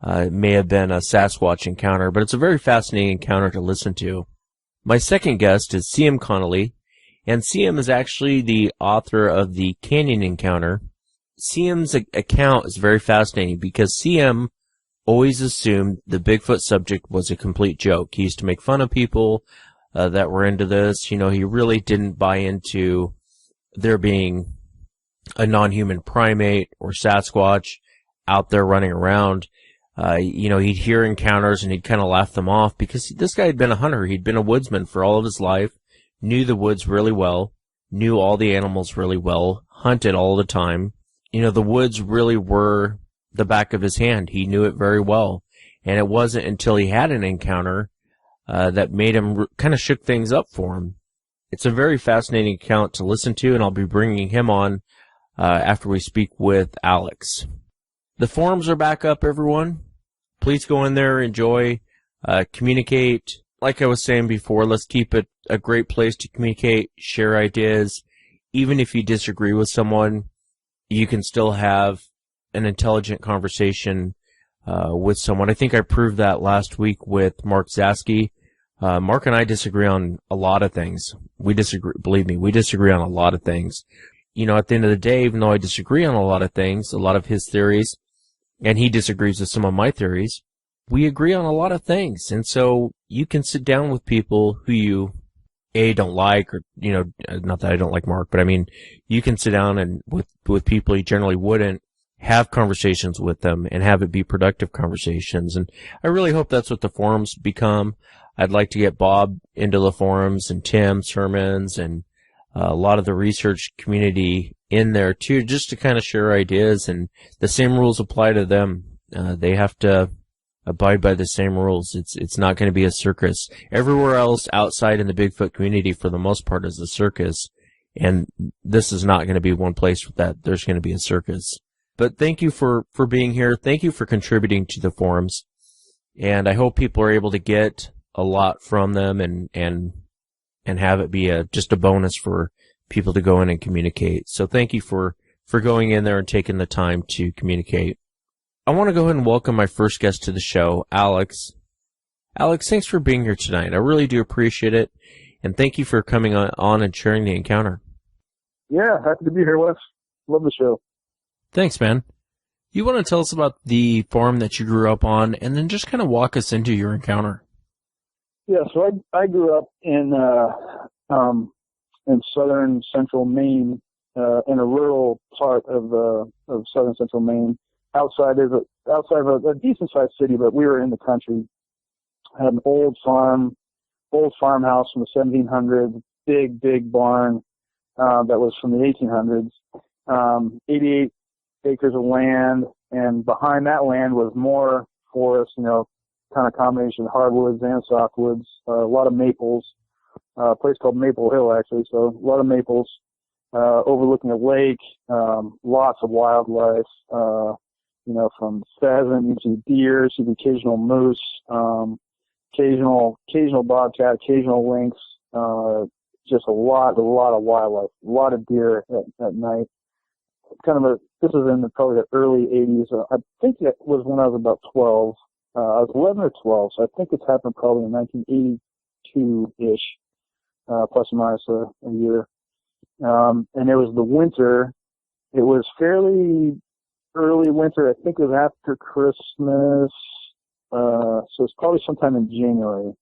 It may have been a Sasquatch encounter, but it's a very fascinating encounter to listen to. My second guest is C.M. Connolly, and C.M. is actually the author of the Canyon Encounter. C.M.'s account is very fascinating because C.M. always assumed the Bigfoot subject was a complete joke. He used to make fun of people that were into this. You know, he really didn't buy into there being a non-human primate or Sasquatch out there running around. You know, he'd hear encounters and he'd kind of laugh them off because this guy had been a hunter. He'd been a woodsman for all of his life, knew the woods really well, knew all the animals really well, hunted all the time. You know, the woods really were the back of his hand. He knew it very well. And it wasn't until he had an encounter that made him kind of shook things up for him. It's a very fascinating account to listen to, and I'll be bringing him on after we speak with Alex. The forums are back up, everyone. Please go in there, enjoy, communicate. Like I was saying before, let's keep it a great place to communicate, share ideas. Even if you disagree with someone, you can still have an intelligent conversation with someone. I think I proved that last week with Mark Zaski. Mark and I disagree on a lot of things. We disagree, believe me, we disagree on a lot of things. You know, at the end of the day, even though I disagree on a lot of things, a lot of his theories, and he disagrees with some of my theories, we agree on a lot of things. And so you can sit down with people who you, don't like, or, you know, not that I don't like Mark, but I mean, you can sit down and with people you generally wouldn't, have conversations with them and have it be productive conversations. And I really hope that's what the forums become. I'd like to get Bob into the forums and Tim Sermons and a lot of the research community in there too, just to kind of share ideas, and the same rules apply to them. They have to abide by the same rules. It's not going to be a circus. Everywhere else outside in the Bigfoot community, for the most part, is a circus, and this is not going to be one place that there's going to be a circus. But thank you for being here. Thank you for contributing to the forums, and I hope people are able to get a lot from them and have it be just a bonus for people to go in and communicate. So thank you for going in there and taking the time to communicate. I want to go ahead and welcome my first guest to the show, Alex. Alex, thanks for being here tonight. I really do appreciate it, and thank you for coming on and sharing the encounter. Yeah, happy to be here, Wes. Love the show. Thanks, man. You want to tell us about the farm that you grew up on, and then just kind of walk us into your encounter? Yeah, so I grew up in southern central Maine, in a rural part of southern central Maine, outside of a decent sized city, but we were in the country. I had an old farmhouse from the 1700s, big barn that was from the 1800s, 88 acres of land, and behind that land was more forest, you know, kind of combination of hardwoods and softwoods, a lot of maples, a place called Maple Hill, actually, so a lot of maples, overlooking a lake, lots of wildlife, you know, from pheasant, you see deer, you see the occasional moose, occasional bobcat, occasional lynx, just a lot of wildlife, a lot of deer at night. This was in probably the early 80s. I think it was when I was about 12. I was 11 or 12, so I think it's happened probably in 1982-ish, plus or minus a year. And it was the winter. It was fairly early winter. I think it was after Christmas, so it's probably sometime in January.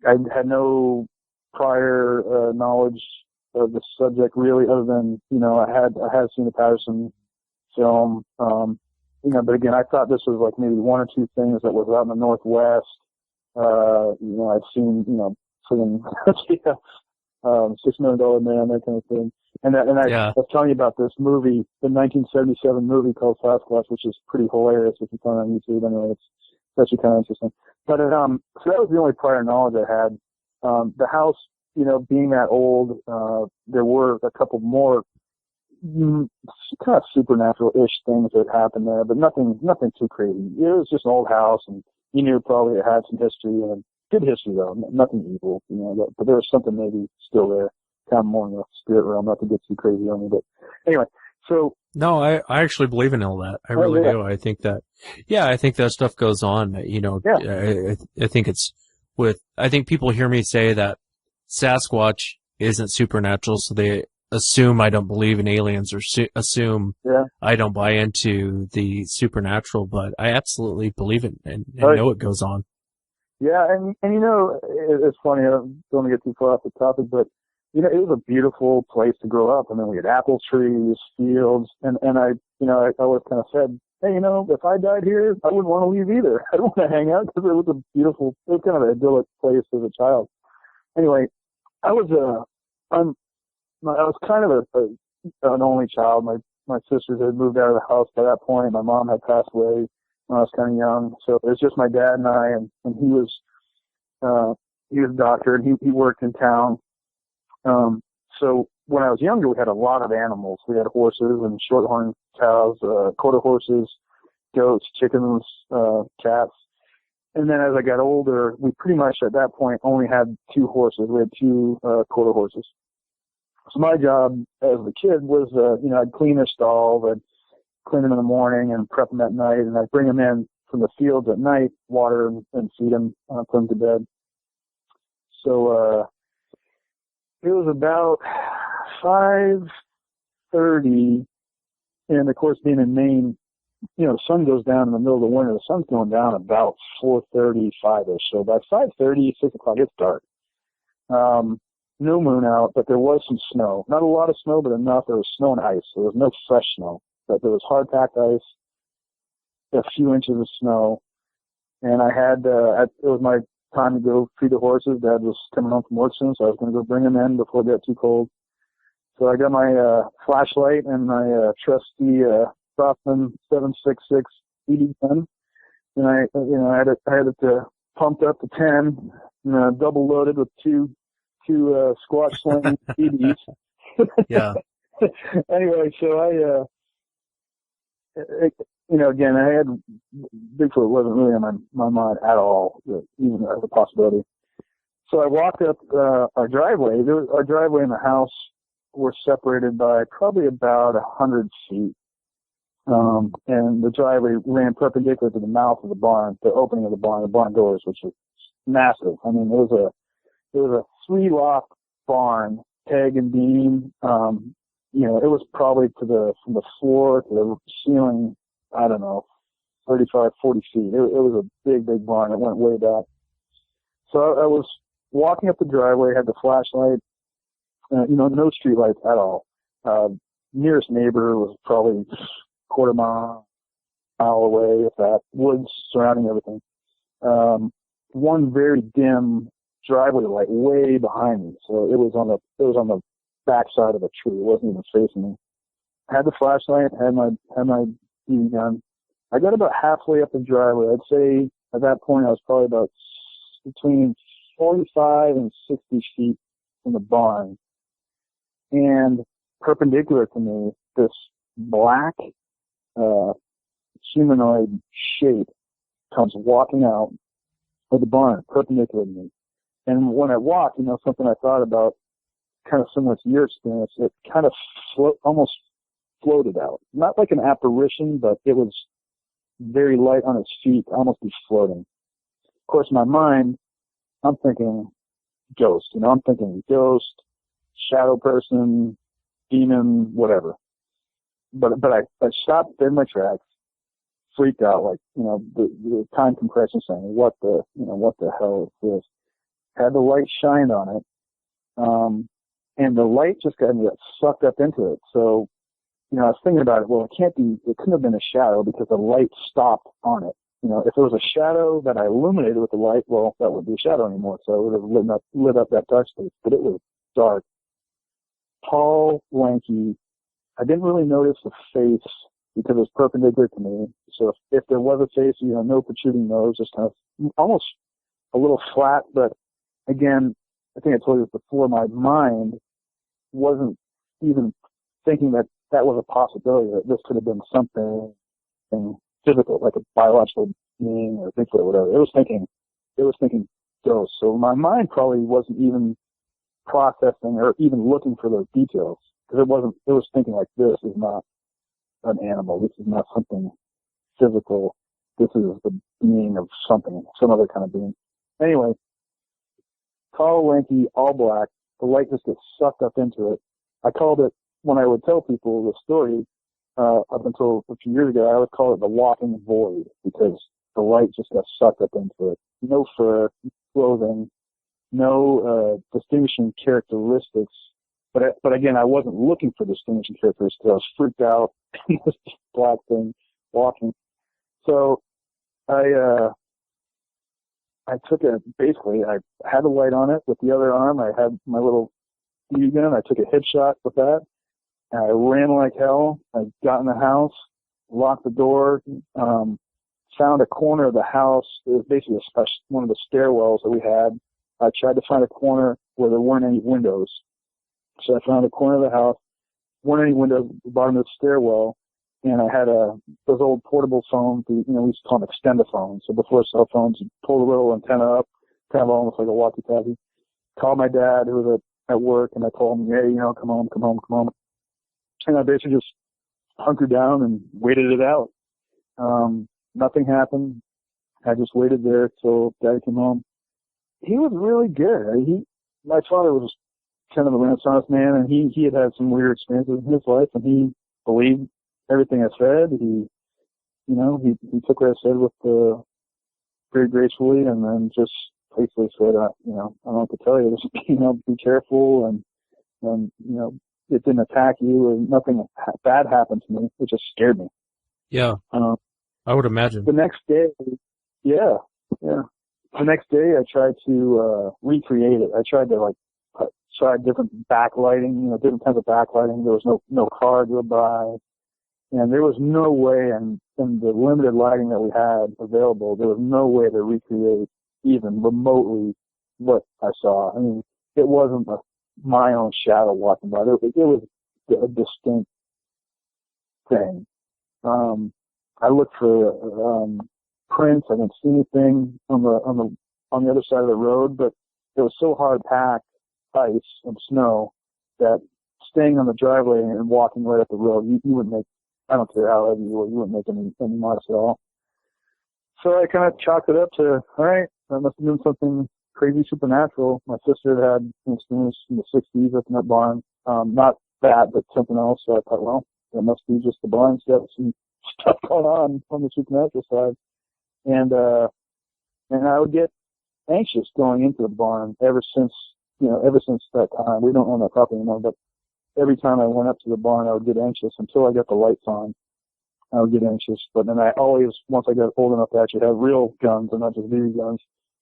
I had no prior knowledge of the subject really, other than, you know, I had seen the Patterson film, you know, but again, I thought this was like maybe one or two things that was out in the Northwest. You know, I've seen, you know, friggin' $6 Million Man, that kind of thing. And I was telling you about this movie, the 1977 movie called Sasquatch, which is pretty hilarious if you find it on YouTube. Anyway, it's actually kind of interesting. But so that was the only prior knowledge I had. The house, you know, being that old, there were a couple more kind of supernatural-ish things that happened there, but nothing too crazy. It was just an old house, and you knew probably it had some history, and good history though, nothing evil, you know. But there was something maybe still there, kind of more in the spirit realm. Not to get too crazy on me, but anyway. So, No, I actually believe in all that. I really do. I think that stuff goes on. I think I think people hear me say that Sasquatch isn't supernatural, so they assume I don't believe in aliens or assume I don't buy into the supernatural, but I absolutely believe it and know it goes on. Yeah, and it's funny, I don't want to get too far off the topic, but it was a beautiful place to grow up. I mean, we had apple trees, fields, and I always kind of said, hey, if I died here, I wouldn't want to leave either. I don't want to hang out because it was kind of an idyllic place as a child. Anyway, I was kind of an only child. My sisters had moved out of the house by that point. My mom had passed away when I was kind of young, so it was just my dad and I, and he was a doctor, and he worked in town. So when I was younger, we had a lot of animals. We had horses and shorthorn cows, quarter horses, goats, chickens, cats. And then as I got older, we pretty much at that point only had 2 horses. We had 2 quarter horses. So my job as a kid was, I'd clean their stalls, I'd clean them in the morning and prep them at night, and I'd bring them in from the fields at night, water and feed them, put them to bed. So, it was about 5:30, and of course, being in Maine, the sun goes down in the middle of the winter. The sun's going down about 4:30, 5-ish. So by 5:30, 6 o'clock, it's dark. No moon out, but there was some snow. Not a lot of snow, but enough. There was snow and ice. There was no fresh snow, but there was hard-packed ice, a few inches of snow, and I had, it was my time to go feed the horses. Dad was coming home from work soon, so I was going to go bring them in before it got too cold. So I got my flashlight and my trusty Rothman 766 BB gun, and I had it pumped up to 10, and, double loaded with two squash sling BBs. Yeah. Anyway, so again, I had Bigfoot wasn't really on my mind at all, even as a possibility. So I walked up our driveway. Our driveway and the house were separated by probably about 100 feet. And the driveway ran perpendicular to the mouth of the barn, the opening of the barn doors, which was massive. I mean, it was a 3-loft barn, peg and beam. It was probably from the floor to the ceiling, I don't know, 35, 40 feet. It was a big, big barn. It went way back. So I was walking up the driveway, had the flashlight, no street lights at all. Nearest neighbor was probably quarter mile away, if that, woods surrounding everything. One very dim driveway light way behind me. So it was on the back side of a tree. It wasn't even facing me. I had the flashlight, had my BB gun. I got about halfway up the driveway. I'd say at that point I was probably about between 45 and 60 feet from the barn. And perpendicular to me, this black humanoid shape comes walking out of the barn, perpendicular to me. And when I walked, something I thought about, kind of similar to your experience, it kind of almost floated out. Not like an apparition, but it was very light on its feet, almost be floating. Of course, in my mind, I'm thinking ghost. I'm thinking ghost, shadow person, demon, whatever. But I stopped in my tracks, freaked out, like, the time compression saying, what the hell is this? Had the light shined on it. And the light just got sucked up into it. So, I was thinking about it. Well, it couldn't have been a shadow because the light stopped on it. If it was a shadow that I illuminated with the light, well, that wouldn't be a shadow anymore. So it would have lit up that dark space. But it was dark, tall, lanky. I didn't really notice the face because it was perpendicular to me. So if there was a face, no protruding nose, just kind of almost a little flat. But again, I think I told you this before, my mind wasn't even thinking that was a possibility, that this could have been something physical, like a biological being or Bigfoot or whatever. It was thinking ghosts. So my mind probably wasn't even processing or even looking for those details, because it was thinking like, this is not an animal. This is not something physical. This is the being of something, some other kind of being. Anyway, tall, lanky, all black. The light just gets sucked up into it. I called it, when I would tell people the story, up until a few years ago, I would call it the walking void, because the light just got sucked up into it. No fur, clothing, no distinguishing characteristics. But again, I wasn't looking for distinguishing characteristics. I was freaked out. This black thing walking. So I took basically I had a light on it with the other arm. I had my little BB gun. I took a headshot with that. And I ran like hell. I got in the house, locked the door, found a corner of the house. It was basically one of the stairwells that we had. I tried to find a corner where there weren't any windows. So I found a corner of the house, weren't any windows at the bottom of the stairwell, and I had those old portable phones, we used to call them extendophones. So before cell phones, you pull the little antenna up, kind of almost like a walkie-talkie. Called my dad, who was at work, and I told him, hey, come home. And I basically just hunkered down and waited it out. Nothing happened. I just waited there till Daddy came home. He was really good. My father was kind of a Renaissance man, and he had some weird experiences in his life, and he believed everything I said. He took what I said very gracefully, and then just basically said, I don't know what to tell you. Just, be careful, and it didn't attack you, or nothing bad happened to me. It just scared me. Yeah, I would imagine. The next day, yeah. The next day, I tried to recreate it. I tried to try different backlighting, different kinds of backlighting. There was no car to buy, and there was no way, in the limited lighting that we had available, there was no way to recreate even remotely what I saw. I mean, it wasn't my own shadow walking by. It was a distinct thing. I looked for prints. I didn't see anything on the other side of the road, but it was so hard packed, ice and snow, that staying on the driveway and walking right up the road, you wouldn't make, I don't care how heavy you were, you wouldn't make any marks at all. So I kind of chalked it up to, all right, I must have been something crazy supernatural. My sister had an experience in the 60s up in that barn. Not that, but something else. So I thought, well, it must be just the barn steps and stuff going on the supernatural side. And I would get anxious going into the barn ever since that time. We don't own that property anymore, but every time I went up to the barn, I would get anxious until I got the lights on. I would get anxious, but then I always, once I got old enough to actually have real guns and not just BB guns,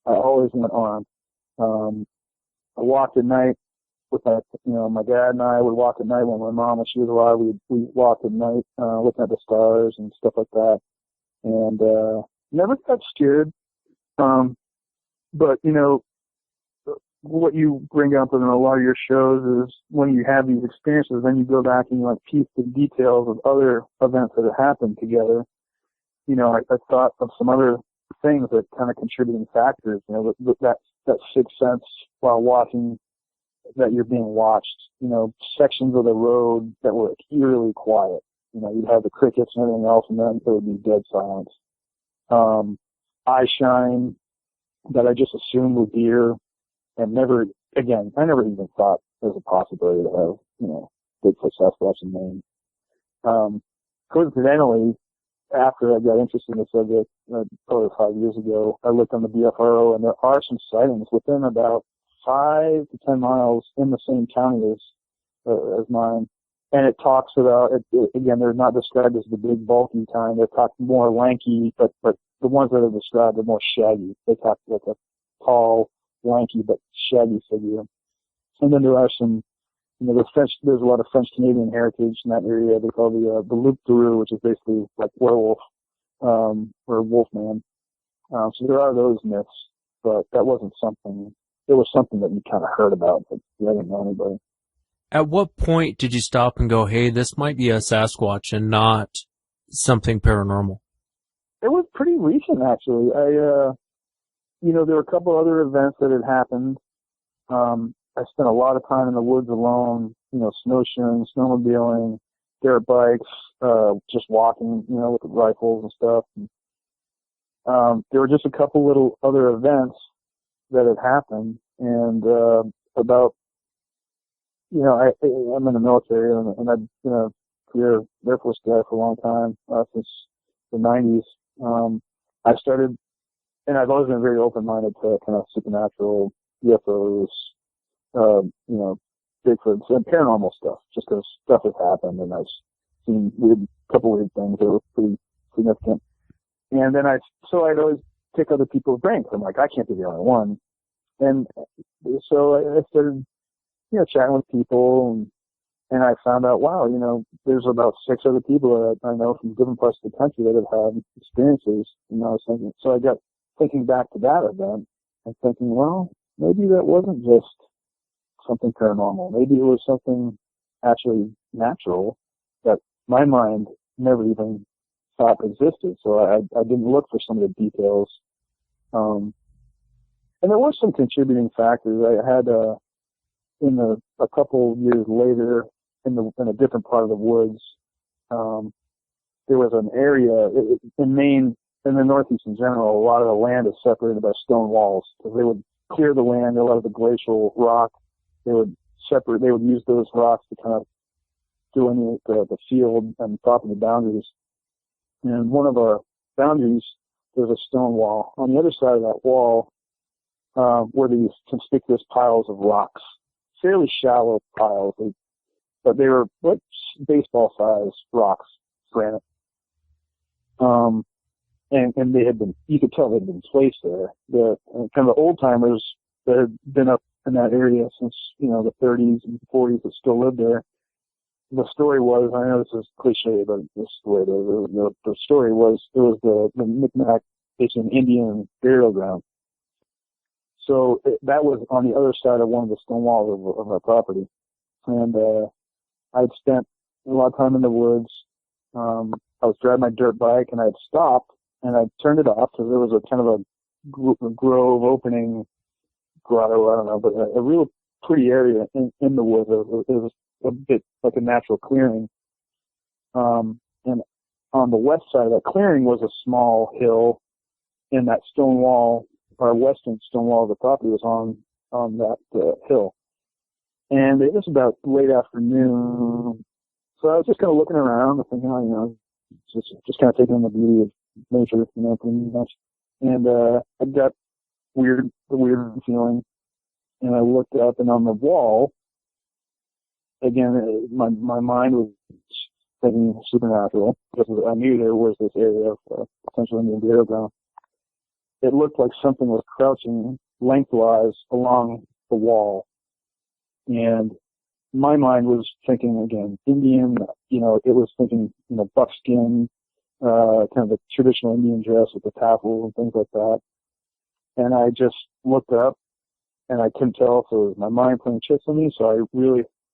I always went armed. I walked at night with my dad and I would walk at night when my mom, when she was alive, we walked at night, looking at the stars and stuff like that. And, never got scared. But, what you bring up in a lot of your shows is when you have these experiences, then you go back and you piece the details of other events that have happened together. I thought of some other things that kind of contributing factors, that sixth sense while watching, that you're being watched, sections of the road that were eerily quiet. You'd have the crickets and everything else, and then there would be dead silence. Eye shine that I just assumed were deer, and I never even thought there was a possibility to have, Bigfoot, Sasquatch in Maine. Coincidentally, after I got interested in the subject, probably 5 years ago, I looked on the BFRO, and there are some sightings within about 5 to 10 miles in the same county as mine. And it talks about, again, they're not described as the big bulky kind. They're talking more lanky, but the ones that are described are more shaggy. They talk like a tall, lanky, but shaggy figure. And then there are some, there's a lot of French-Canadian heritage in that area. They call the loup-garou, which is basically like werewolf, or wolfman. So there are those myths, but that wasn't something, it was something that you kind of heard about, but you didn't know anybody. At what point did you stop and go, hey, this might be a Sasquatch and not something paranormal? It was pretty recent, actually. There were a couple other events that had happened. I spent a lot of time in the woods alone, snowshoeing, snowmobiling, dirt bikes, just walking, with rifles and stuff. And, there were just a couple little other events that had happened, and about, I'm in the military, and I've been a career Air Force guy for a long time, since the 90s. I started, and I've always been very open-minded to kind of supernatural, UFOs, Bigfoot, and paranormal stuff, just because stuff has happened, and I've seen couple weird things that were pretty significant. And then I'd always pick other people's brains. I'm like, I can't be the only one. And so I started, chatting with people, and I found out, wow, there's about 6 other people that I know from different parts of the country that have had experiences. And I was thinking, so I got thinking back to that event and thinking, well, maybe that wasn't just something paranormal. Maybe it was something actually natural that my mind never even thought existed. So I didn't look for some of the details. And there were some contributing factors. I had, a couple years later, in a different part of the woods, there was an area in Maine, in the Northeast in general. A lot of the land is separated by stone walls. So they would clear the land, a lot of the glacial rock. They would use those rocks to kind of delineate the field and property boundaries. And one of our boundaries, there's a stone wall. On the other side of that wall, were these conspicuous piles of rocks, fairly shallow piles, but they were like baseball-sized rocks, granite. And they had been, you could tell they had been placed there. The kind of the old timers that had been up in that area since, the 30s and 40s that still lived there. The story was, I know this is cliche, but this is the way it is. The story was, it was the Micmac, it's an Indian burial ground. So that was on the other side of one of the stone walls of our property. And I'd spent a lot of time in the woods. I was driving my dirt bike, and I'd stopped, and I'd turned it off because there was a kind of a grove opening, grotto, I don't know, but a real pretty area in the woods. It was a bit like a natural clearing. And on the west side of that clearing was a small hill, and that stone wall, our western stone wall of the property was on that hill. And it was about late afternoon. So I was just kind of looking around and thinking, just kind of taking in the beauty of nature, pretty much. And I got the weird feeling. And I looked up, and on the wall, again, my mind was thinking supernatural, because I knew there was this area of potential Indian burial ground. It looked like something was crouching lengthwise along the wall. And my mind was thinking, again, Indian, it was thinking, buckskin, kind of the traditional Indian dress with the tassels and things like that. And I just looked up, and I couldn't tell if it was my mind playing tricks on me, so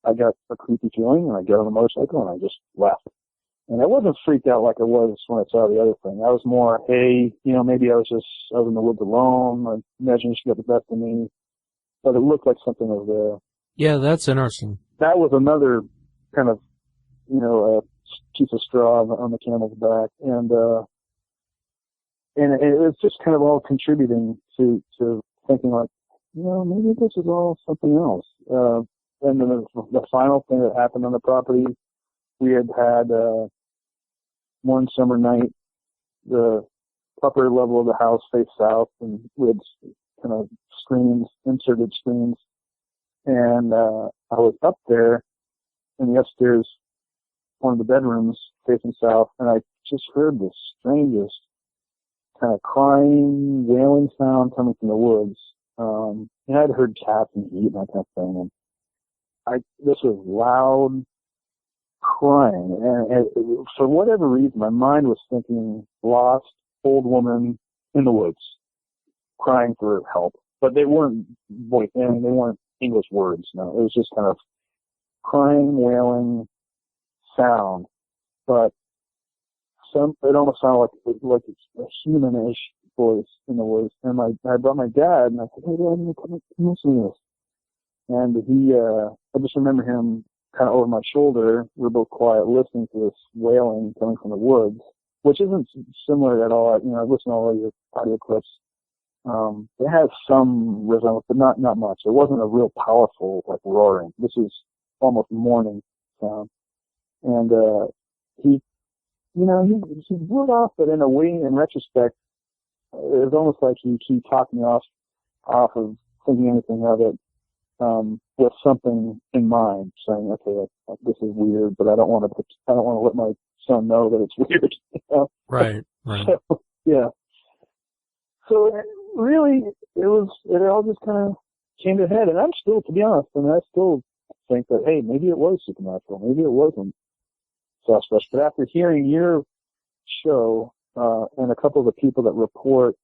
I got a creepy feeling, and I got on the motorcycle, and I just left. And I wasn't freaked out like I was when I saw the other thing. I was more, hey, maybe I was in the woods alone. I imagine she got the best of me. But it looked like something was there. Yeah, that's interesting. That was another kind of, a piece of straw on the camel's back. And it was just kind of all contributing to thinking like, maybe this is all something else. And then the final thing that happened on the property, we had one summer night, the upper level of the house faced south, and we had kind of inserted screens. And I was up there in the upstairs, one of the bedrooms facing south, and I just heard the strangest kind of crying, wailing sound coming from the woods. And I'd heard cats and heat and that kind of thing. And this was loud crying. And for whatever reason, my mind was thinking lost old woman in the woods crying for help. But they weren't they weren't English words. No, it was just kind of crying, wailing sound. But it almost sounded like a humanish voice in the woods. And I brought my dad, and I said, "Hey, Dad, come listen to this." And I just remember him kind of over my shoulder. We're both quiet, listening to this wailing coming from the woods, which isn't similar at all. You know, I've listened to all of your audio clips. It has some resemblance, but not much. It wasn't a real powerful, like, roaring. This is almost mourning sound. And, he blew off, but in a way, in retrospect, it was almost like he talked me off of thinking anything of it, with something in mind, saying, okay, this is weird, but I don't want to let my son know that it's weird. You know? Right. So, yeah. So really, it all just kind of came to a head, and I'm still, to be honest, I still think that, hey, maybe it was supernatural, maybe it wasn't Sasquatch. But after hearing your show, and a couple of the people that report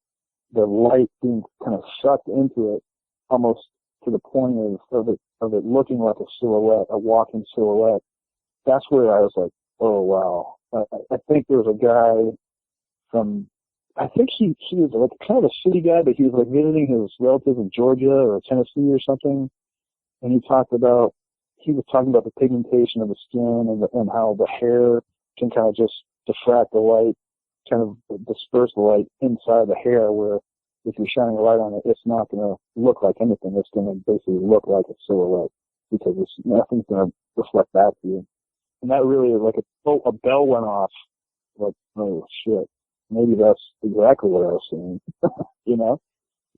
the light being kind of sucked into it, almost to the point of it looking like a silhouette, a walking silhouette, that's where I was like, oh wow. I think there was a guy from, I think he was like kind of a city guy, but he was like visiting his relatives in Georgia or Tennessee or something. And he was talking about the pigmentation of the skin and how the hair can kind of just diffract the light, kind of disperse the light inside the hair, where if you're shining a light on it, it's not going to look like anything. It's going to basically look like a silhouette because nothing's going to reflect back to you. And that really, like a bell went off. Like, oh shit, maybe that's exactly what I was seeing. You know?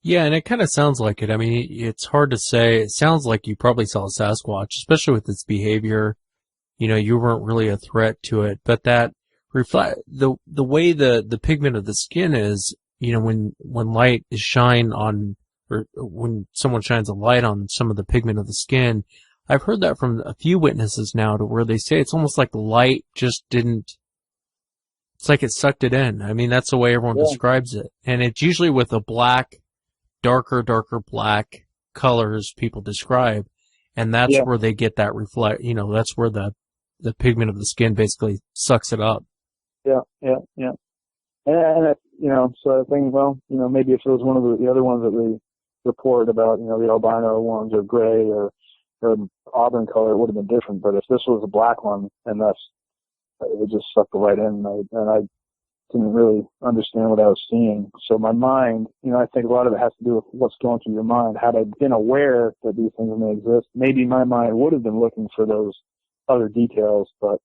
Yeah, and it kind of sounds like it. I mean, it's hard to say. It sounds like you probably saw a Sasquatch, especially with its behavior. You know, you weren't really a threat to it, but that reflect the way the pigment of the skin is. You know, when light is shined on, or when someone shines a light on some of the pigment of the skin, I've heard that from a few witnesses now, to where they say it's almost like the light just didn't. It's like it sucked it in. I mean, that's the way everyone describes it, and it's usually with a black, darker black colors people describe, and that's where they get that reflect. You know, that's where the pigment of the skin basically sucks it up. Yeah. And so I think, well, maybe if it was one of the other ones that we reported about, the albino ones or gray or auburn color, it would have been different. But if this was a black one, and it just sucked right in, and I didn't really understand what I was seeing. So my mind, I think a lot of it has to do with what's going through your mind. Had I been aware that these things may exist, maybe my mind would have been looking for those other details. But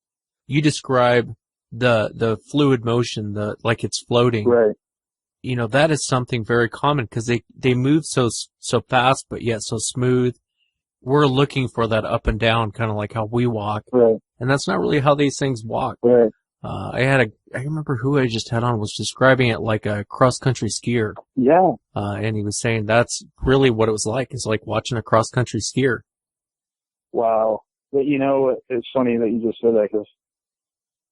you describe the fluid motion, like it's floating. Right. That is something very common, because they move so fast, but yet so smooth. We're looking for that up and down, kind of like how we walk. Right. And that's not really how these things walk. Right. I remember who I just had on was describing it like a cross-country skier. Yeah. And he was saying that's really what it was like. It's like watching a cross-country skier. Wow. But it's funny that you just said that, because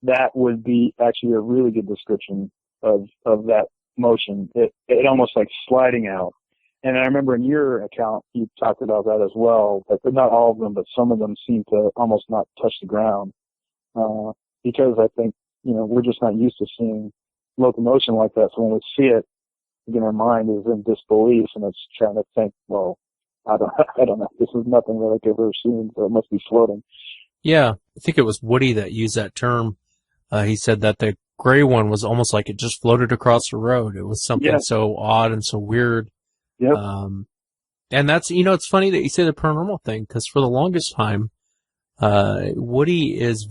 that would be actually a really good description of that motion. It almost like sliding out. And I remember in your account, you talked about that as well. But not all of them, but some of them seem to almost not touch the ground. Because I think, we're just not used to seeing locomotion like that. So when we see it, again, our mind is in disbelief, and it's trying to think, well, I don't know. This is nothing that I've ever seen, so it must be floating. Yeah. I think it was Woody that used that term. He said that the gray one was almost like it just floated across the road. It was something so odd and so weird. Yep. And that's, it's funny that you say the paranormal thing, because for the longest time, Woody is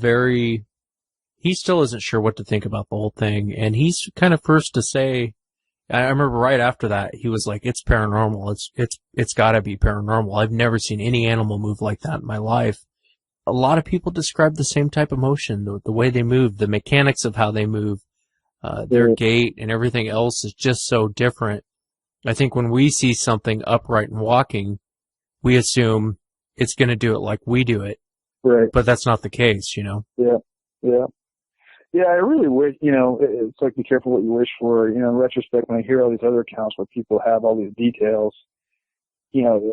he still isn't sure what to think about the whole thing. And he's kind of first to say, I remember right after that, he was like, it's paranormal. It's gotta be paranormal. I've never seen any animal move like that in my life. A lot of people describe the same type of motion, the way they move, the mechanics of how they move, their gait and everything else is just so different. I think when we see something upright and walking, we assume it's going to do it like we do it. Right. But that's not the case, Yeah. Yeah, I really wish, it's like be careful what you wish for. In retrospect, when I hear all these other accounts where people have all these details,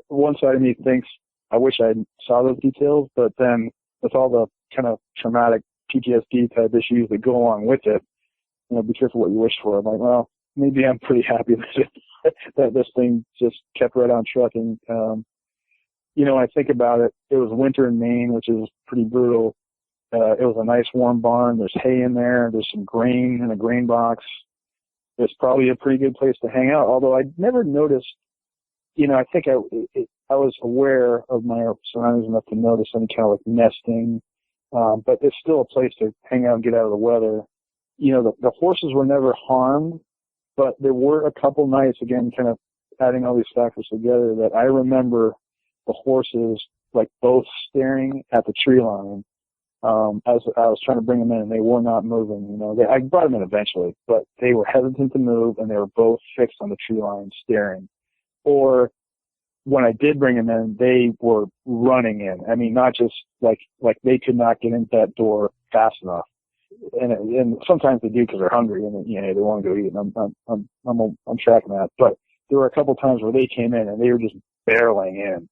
one side of me thinks, I wish I saw those details, but then with all the kind of traumatic PTSD type issues that go along with it, be careful what you wish for. I'm like, well, maybe I'm pretty happy that this thing just kept right on trucking. I think about it. It was winter in Maine, which is pretty brutal. It was a nice warm barn. There's hay in there. There's some grain in a grain box. It's probably a pretty good place to hang out. Although I never noticed, I think I was aware of my surroundings enough to notice any kind of like nesting. But it's still a place to hang out and get out of the weather. The horses were never harmed, but there were a couple nights, again, kind of adding all these factors together, that I remember the horses like both staring at the tree line as I was trying to bring them in, and they were not moving. I brought them in eventually, but they were hesitant to move, and they were both fixed on the tree line staring. Or when I did bring them in, they were running in. I mean, not just like they could not get into that door fast enough. And sometimes they do because they're hungry and they want to go eat. And I'm tracking that. But there were a couple times where they came in and they were just barreling in,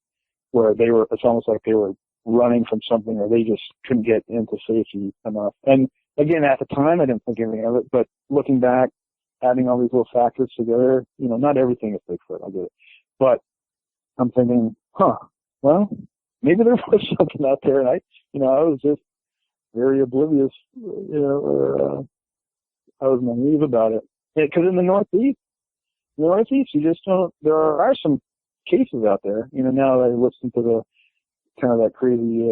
where it's almost like they were running from something, or they just couldn't get into safety enough. And again, at the time, I didn't think anything of it, but looking back, adding all these little factors together, not everything is Bigfoot. I get it. But I'm thinking, well, maybe there was something out there, and I was just very oblivious, or I was naive about it. Because in the Northeast, you just don't. There are some cases out there. Now that I listen to the kind of that crazy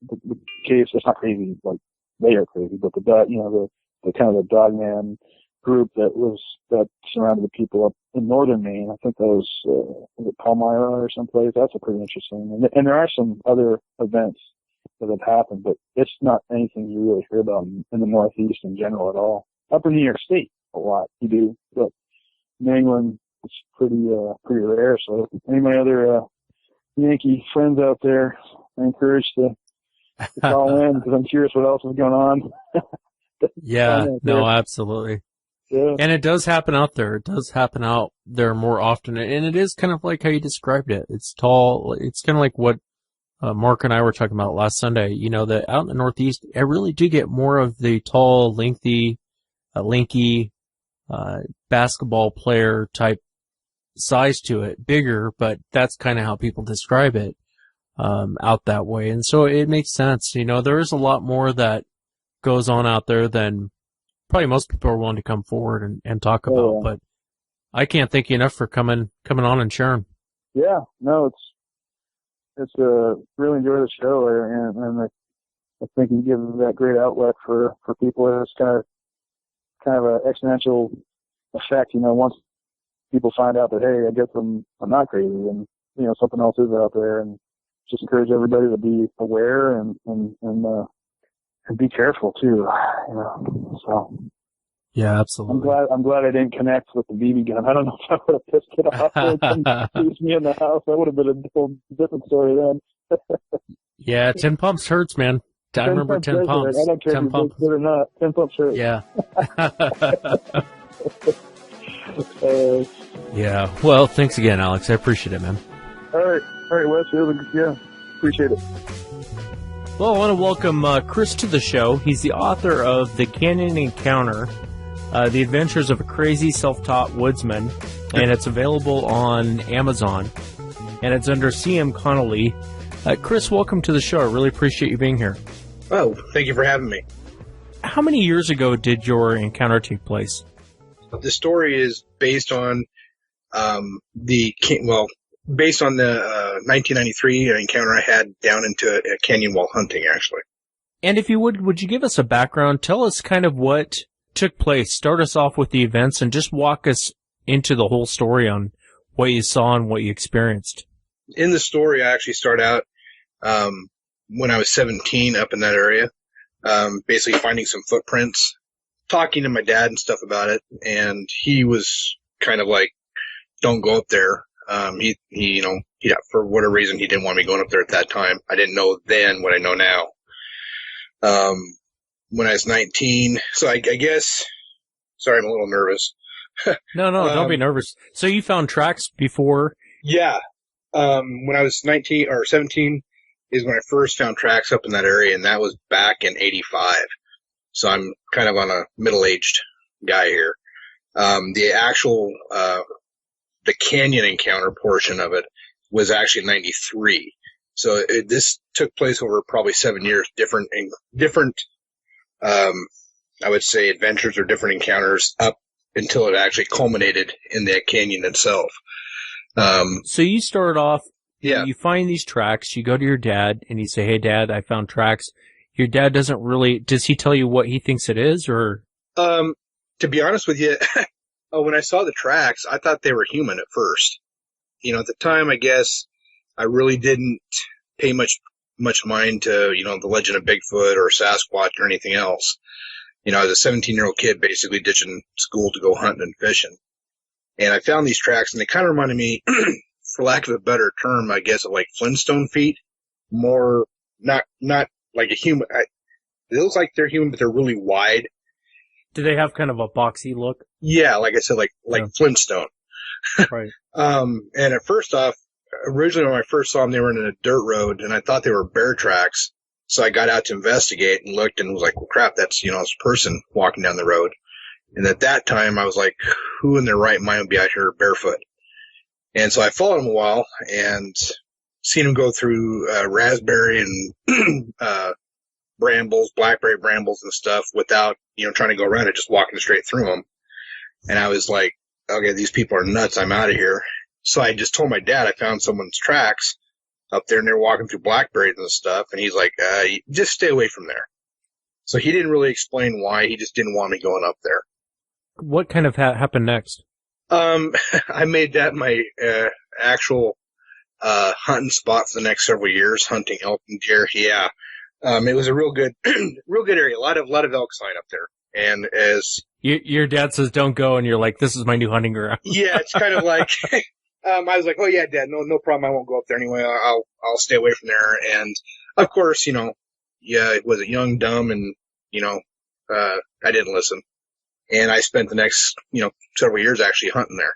the case. It's not crazy like they are crazy, but the kind of the dogman group that surrounded the people up in northern Maine. I think that was it Palmyra or someplace. That's a pretty interesting. And there are some other events that have happened, but it's not anything you really hear about in the Northeast in general at all. Up in New York State, a lot you do, but New England, it's pretty rare. So any of my other Yankee friends out there, I encourage to call in, because I'm curious what else is going on. Yeah, no, absolutely. Yeah. And it does happen out there. It does happen out there more often. And it is kind of like how you described it. It's tall. It's kind of like what Mark and I were talking about last Sunday. That out in the Northeast, I really do get more of the tall, lengthy, lanky basketball player type size to it. Bigger, but that's kind of how people describe it out that way. And so it makes sense. There is a lot more that goes on out there than probably most people are willing to come forward and talk about. But I can't thank you enough for coming on and sharing. Yeah, no, it's really enjoy the show, and I think you give that great outlet for people. It's kind of an exponential effect, once people find out that, hey, I guess I'm not crazy, and something else is out there, and just encourage everybody to be aware and be careful too, So yeah, absolutely. I'm glad I didn't connect with the BB gun. I don't know if I would have pissed it off and used me in the house. That would have been a whole different story then. Yeah, 10 pumps hurts, man. I remember 10 pumps. I don't care 10 if pumps. you're good or not. 10 pumps hurt. Yeah. Yeah. Well, thanks again, Alex. I appreciate it, man. All right, Wes. Yeah, appreciate it. Well, I want to welcome Chris to the show. He's the author of The Canyon Encounter, The Adventures of a Crazy Self-Taught Woodsman, and it's available on Amazon, and it's under C.M. Connolly. Chris, welcome to the show. I really appreciate you being here. Oh, thank you for having me. How many years ago did your encounter take place? The story is based on based on the 1993 encounter I had down into a canyon while hunting, actually. And if you would you give us a background? Tell us kind of what took place. Start us off with the events and just walk us into the whole story on what you saw and what you experienced. In the story, I actually start out when I was 17 up in that area, basically finding some footprints, talking to my dad and stuff about it, and he was kind of like, don't go up there. He for whatever reason, he didn't want me going up there at that time. I didn't know then what I know now. When I was 19, so I guess, sorry, I'm a little nervous. No, don't be nervous. So you found tracks before? Yeah. When I was 19 or 17 is when I first found tracks up in that area, and that was back in 85. So I'm kind of on a middle-aged guy here. The actual, the canyon encounter portion of it was actually 93. So this took place over probably 7 years, different, I would say adventures or different encounters up until it actually culminated in that canyon itself. So you started off, Yeah. you find these tracks, you go to your dad and you say, hey dad, I found tracks. Your dad does he tell you what he thinks it is, or? To be honest with you, when I saw the tracks, I thought they were human at first. You know, at the time, I guess I really didn't pay much mind to, you know, the legend of Bigfoot or Sasquatch or anything else. You know, I was a 17-year-old kid basically ditching school to go hunting and fishing. And I found these tracks, and they kind of reminded me, for lack of a better term, I guess, of like Flintstone feet. More, not like a human. It looks like they're human, but they're really wide. Do they have kind of a boxy look? Yeah, like I said, like Flintstone. Right. And at first off, originally when I first saw them, they were in a dirt road, and I thought they were bear tracks. So I got out to investigate and looked and was like, well, crap, that's, you know, this person walking down the road. And at that time, I was like, who in their right mind would be out here barefoot? And so I followed him a while and seen him go through raspberry and brambles, blackberry brambles and stuff without, you know, trying to go around it, just walking straight through them. And I was like, okay, these people are nuts. I'm out of here. So I just told my dad I found someone's tracks up there, and they're walking through blackberries and stuff. And he's like, just stay away from there. So he didn't really explain why. He just didn't want me going up there. What kind of happened next? I made that my actual hunting spot for the next several years, hunting elk and deer. Yeah. It was a real good area. A lot of elk sign up there. And as your dad says, don't go, and you're like, this is my new hunting ground. Yeah, it's kind of like, I was like, oh yeah, Dad, no problem. I won't go up there anyway. I'll stay away from there. And of course, you know, yeah, it was young, dumb, and, you know, I didn't listen. And I spent the next, you know, several years actually hunting there.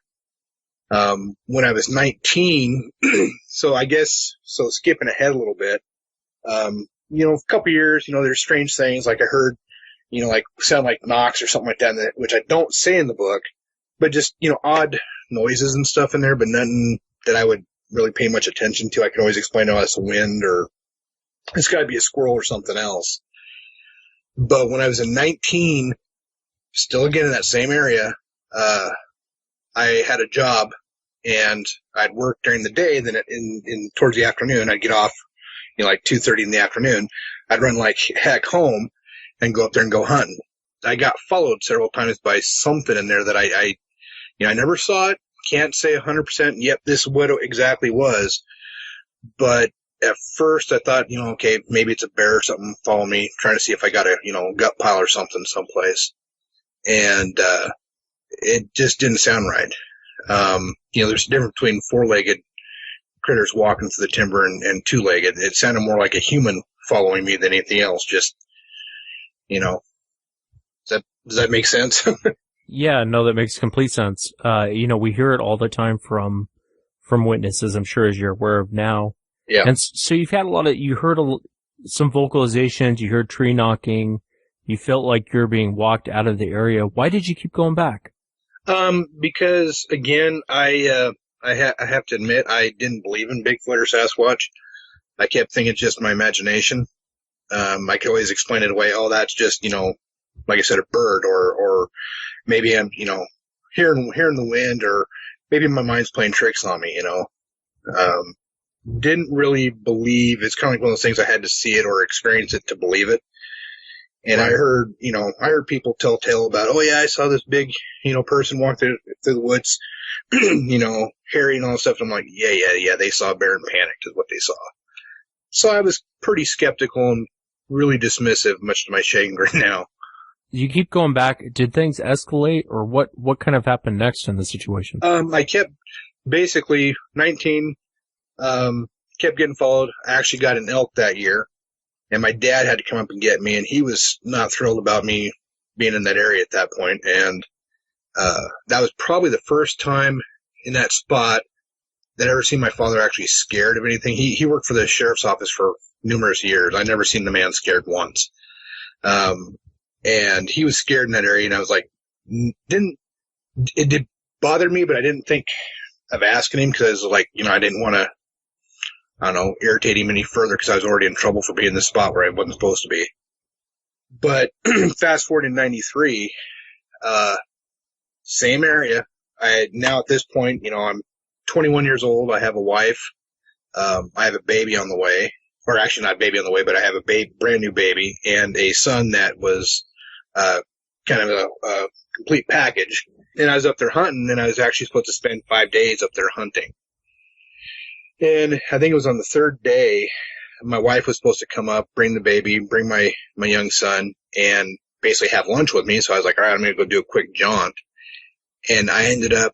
When I was 19, so skipping ahead a little bit, you know, a couple years, you know, there's strange things like I heard, you know, like sound like knocks or something like that, which I don't say in the book, but just, you know, odd noises and stuff in there, but nothing that I would really pay much attention to. I can always explain, oh, it's the wind, or it's got to be a squirrel or something else. But when I was 19, still again in that same area, I had a job, and I'd work during the day. Then in towards the afternoon, I'd get off, you know, like 2:30 in the afternoon. I'd run like heck home and go up there and go hunting. I got followed several times by something in there that I never saw it. Can't say 100%. Yep, this is what it exactly was. But at first I thought, you know, okay, maybe it's a bear or something following me, trying to see if I got a, you know, gut pile or something someplace. And, it just didn't sound right. You know, there's a difference between four-legged critters walking through the timber and two-legged. It sounded more like a human following me than anything else. Just, you know, does that make sense? Yeah, no, that makes complete sense. You know, we hear it all the time from witnesses, I'm sure, as you're aware of now. Yeah. And so you've had you heard some vocalizations, you heard tree knocking, you felt like you're being walked out of the area. Why did you keep going back? Because again, I have to admit, I didn't believe in Bigfoot or Sasquatch. I kept thinking it's just my imagination. I could always explain it away. Oh, that's just, you know, like I said, a bird, or maybe I'm, you know, hearing the wind, or maybe my mind's playing tricks on me, you know. Didn't really believe. It's kind of like one of those things I had to see it or experience it to believe it. And I heard people tell tale about, oh yeah, I saw this big, you know, person walk through the woods, you know, hairy and all that stuff. And I'm like, yeah, they saw a bear and panicked is what they saw. So I was pretty skeptical and really dismissive, much to my chagrin now. You keep going back. Did things escalate, or what kind of happened next in the situation? I kept basically 19, kept getting followed. I actually got an elk that year. And my dad had to come up and get me, and he was not thrilled about me being in that area at that point. And that was probably the first time in that spot that I ever seen my father actually scared of anything. He worked for the sheriff's office for numerous years. I never seen the man scared once. And he was scared in that area, and I was like, it did bother me, but I didn't think of asking him, because like, you know, I didn't want to I don't know, irritate him any further because I was already in trouble for being in this spot where I wasn't supposed to be. But fast forward in 93, same area. Now at this point, I'm 21 years old. I have a wife. I have a baby on the way, or actually not a baby on the way, but I have a brand new baby and a son that was, kind of a complete package. And I was up there hunting, and I was actually supposed to spend 5 days up there hunting. And I think it was on the third day, my wife was supposed to come up, bring the baby, bring my young son, and basically have lunch with me. So I was like, all right, I'm going to go do a quick jaunt. And I ended up,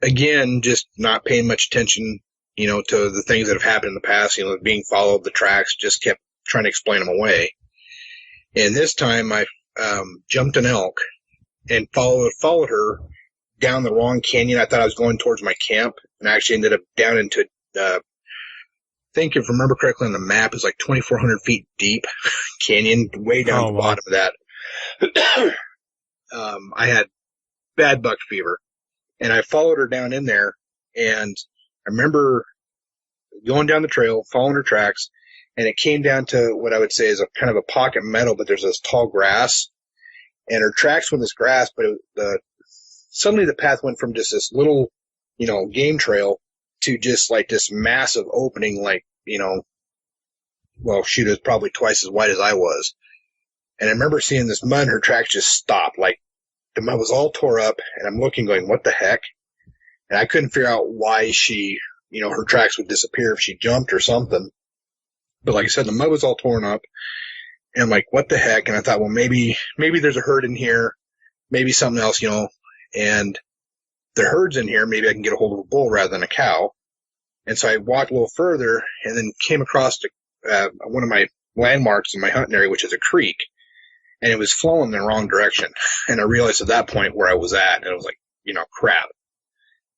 again, just not paying much attention, to the things that have happened in the past, being followed, the tracks, just kept trying to explain them away. And this time I jumped an elk and followed her down the wrong canyon. I thought I was going towards my camp, and I actually ended up down into, I think if I remember correctly on the map, it's like 2,400 feet deep canyon, way down the bottom of that. I had bad buck fever, and I followed her down in there, and I remember going down the trail, following her tracks, and it came down to what I would say is a kind of a pocket meadow, but there's this tall grass, and her tracks were in this grass, but suddenly the path went from just this little, game trail to just like this massive opening, like, well, shoot, it was probably twice as wide as I was. And I remember seeing this mud, and her tracks just stopped. Like, the mud was all tore up, and I'm looking going, what the heck? And I couldn't figure out why she, her tracks would disappear if she jumped or something. But like I said, the mud was all torn up, and I'm like, what the heck? And I thought, well, maybe there's a herd in here, maybe something else, and the herd's in here, maybe I can get a hold of a bull rather than a cow. And so I walked a little further and then came across one of my landmarks in my hunting area, which is a creek, and it was flowing in the wrong direction. And I realized at that point where I was at, and I was like, crap.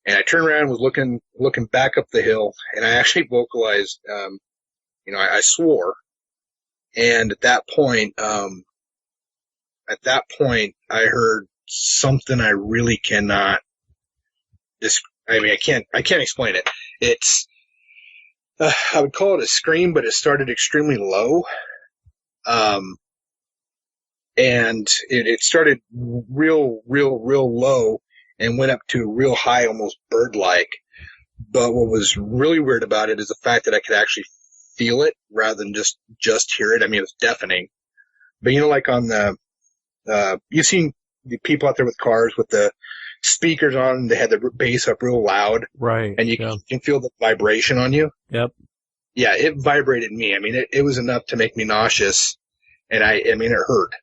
And I turned around and was looking back up the hill, and I actually vocalized, I swore. And at that point, I heard something I really cannot I can't explain it. It's, I would call it a scream, but it started extremely low. And it started real low and went up to real high, almost bird-like. But what was really weird about it is the fact that I could actually feel it rather than just hear it. I mean, it was deafening. But like on you've seen the people out there with cars with the speakers on, they had the bass up real loud. Right. And you can feel the vibration on you. Yep. Yeah, it vibrated me. I mean, it was enough to make me nauseous. And it hurt.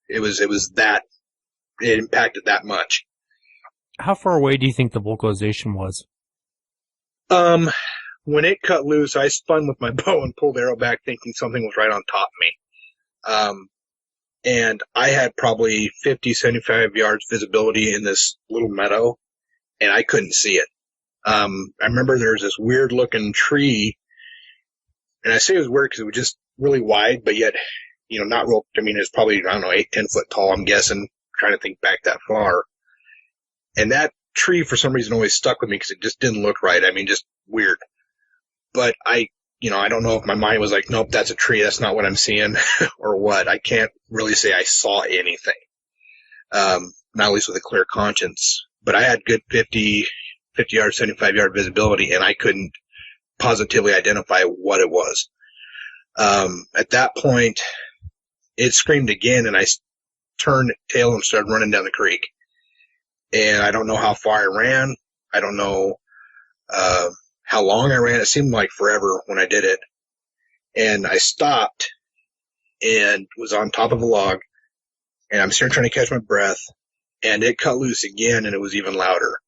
It was that, it impacted that much. How far away do you think the vocalization was? When it cut loose, I spun with my bow and pulled the arrow back thinking something was right on top of me. And I had probably 50, 75 yards visibility in this little meadow, and I couldn't see it. I remember there was this weird looking tree, and I say it was weird because it was just really wide, but yet, not real. I mean, it's probably, 8, 10 foot tall, I'm guessing, trying to think back that far. And that tree, for some reason, always stuck with me because it just didn't look right. I mean, just weird. But I don't know if my mind was like, nope, that's a tree. That's not what I'm seeing or what. I can't really say I saw anything. Not at least with a clear conscience, but I had good 50 yard, 75 yard visibility, and I couldn't positively identify what it was. At that point, it screamed again, and I turned tail and started running down the creek. And I don't know how far I ran. I don't know, how long I ran. It seemed like forever when I did it. And I stopped and was on top of a log, and I'm still trying to catch my breath, and it cut loose again, and it was even louder.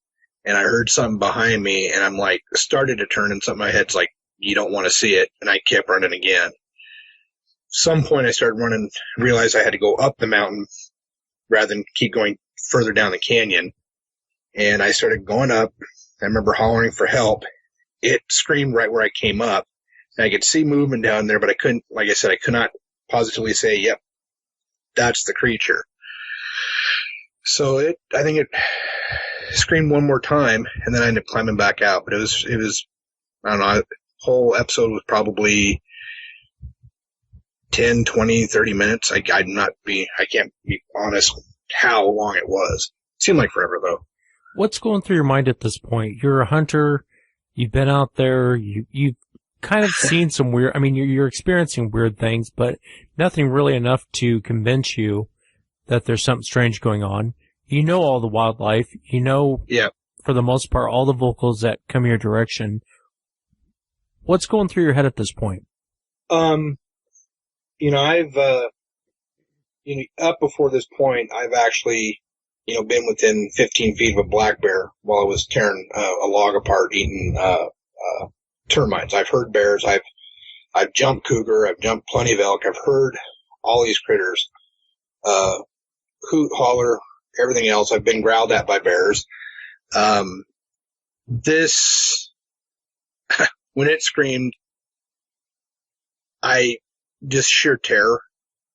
And I heard something behind me, and I'm like, started to turn, and something in my head's like, you don't want to see it. And I kept running again. Some point I started running, realized I had to go up the mountain rather than keep going further down the canyon. And I started going up. I remember hollering for help. It screamed right where I came up. And I could see movement down there, but I couldn't, like I said, I could not positively say, yep, that's the creature. So I think it screamed one more time, and then I ended up climbing back out. But it was, I don't know, whole episode was probably 10, 20, 30 minutes. I can't be honest how long it was. It seemed like forever though. What's going through your mind at this point? You're a hunter. You've been out there. You've kind of seen some weird, I mean, you're experiencing weird things, but nothing really enough to convince you that there's something strange going on. You know all the wildlife. You know, yeah, for the most part, all the vocals that come your direction. What's going through your head at this point? I've, up before this point, I've actually, been within 15 feet of a black bear while I was tearing a log apart, eating termites. I've heard bears. I've jumped cougar. I've jumped plenty of elk. I've heard all these critters, hoot, holler, everything else. I've been growled at by bears. This, when it screamed, just sheer terror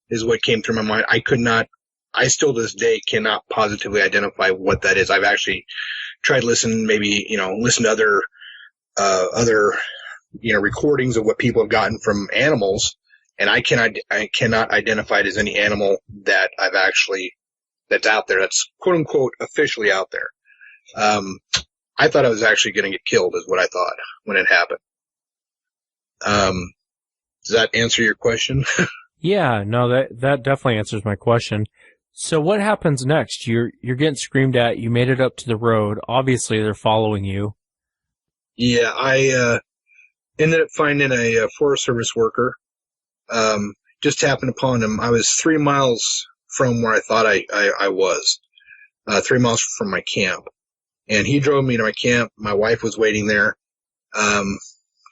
is what came through my mind. I still to this day cannot positively identify what that is. I've actually tried listening, listen to other recordings of what people have gotten from animals, and I cannot identify it as any animal that that's out there, that's quote unquote officially out there. I thought I was actually going to get killed is what I thought when it happened. Does that answer your question? Yeah, no, that definitely answers my question. So what happens next? You're getting screamed at. You made it up to the road. Obviously, they're following you. Yeah, I ended up finding a Forest Service worker. Just happened upon him. I was 3 miles from where I thought I was, 3 miles from my camp. And he drove me to my camp. My wife was waiting there.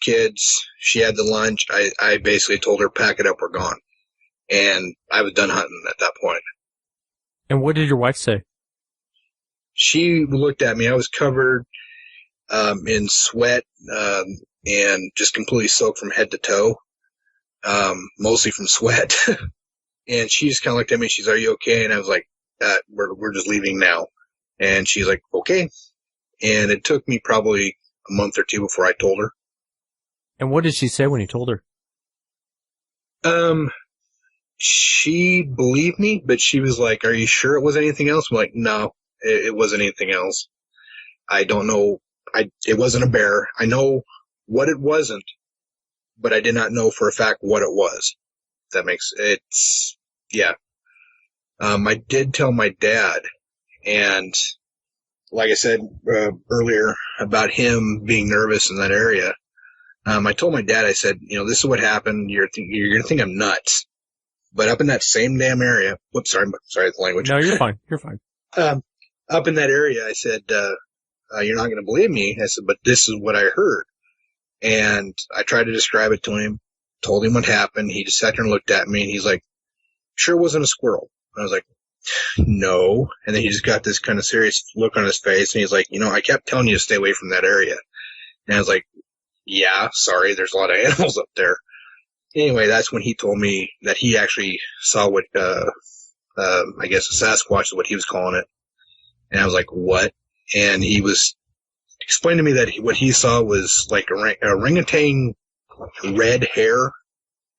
Kids, she had the lunch. I basically told her, pack it up, we're gone. And I was done hunting at that point. And what did your wife say? She looked at me. I was covered in sweat and just completely soaked from head to toe, mostly from sweat. And she just kind of looked at me. She's, "Are you okay?" And I was like, we're just leaving now." And she's like, "Okay." And it took me probably a month or two before I told her. And what did she say when you told her? She believed me, but she was like, "Are you sure it was anything else?" I'm like, "No, it wasn't anything else. I don't know. It wasn't a bear. I know what it wasn't, but I did not know for a fact what it was." That makes it's, yeah. I did tell my dad, and like I said earlier about him being nervous in that area, I told my dad, I said, "This is what happened. You're going to think I'm nuts." But up in that same damn area, whoops, sorry the language. No, you're fine. You're fine. Up in that area, I said, "You're not going to believe me." I said, "But this is what I heard." And I tried to describe it to him, told him what happened. He just sat there and looked at me, and he's like, "Sure it wasn't a squirrel?" And I was like, "No." And then he just got this kind of serious look on his face, and he's like, "I kept telling you to stay away from that area." And I was like, "Yeah, sorry, there's a lot of animals up there." Anyway, that's when he told me that he actually saw what, I guess a Sasquatch is what he was calling it. And I was like, "What?" And he was explaining to me that what he saw was like a orangutan, red hair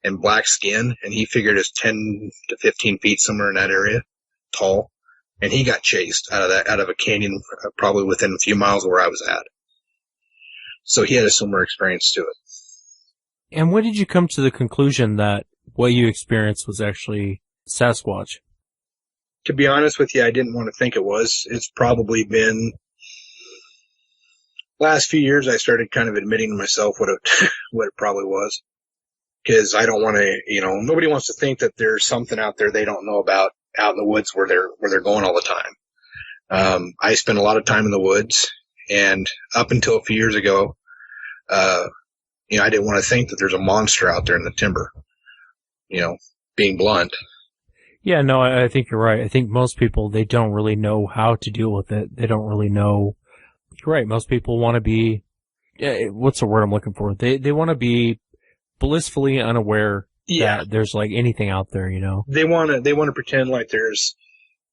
and black skin. And he figured it's 10 to 15 feet somewhere in that area, tall. And he got chased out of a canyon, probably within a few miles of where I was at. So he had a similar experience to it. And when did you come to the conclusion that what you experienced was actually Sasquatch? To be honest with you, I didn't want to think it was. It's probably been last few years I started kind of admitting to myself what it probably was. Because I don't want to, nobody wants to think that there's something out there they don't know about out in the woods where they're going all the time. I spend a lot of time in the woods, and up until a few years ago, I didn't want to think that there's a monster out there in the timber, being blunt. Yeah, no, I think you're right. I think most people, they don't really know how to deal with it. They don't really know. You're right. Most people want to be, what's the word I'm looking for? They want to be blissfully unaware that there's like anything out there, They want to pretend like there's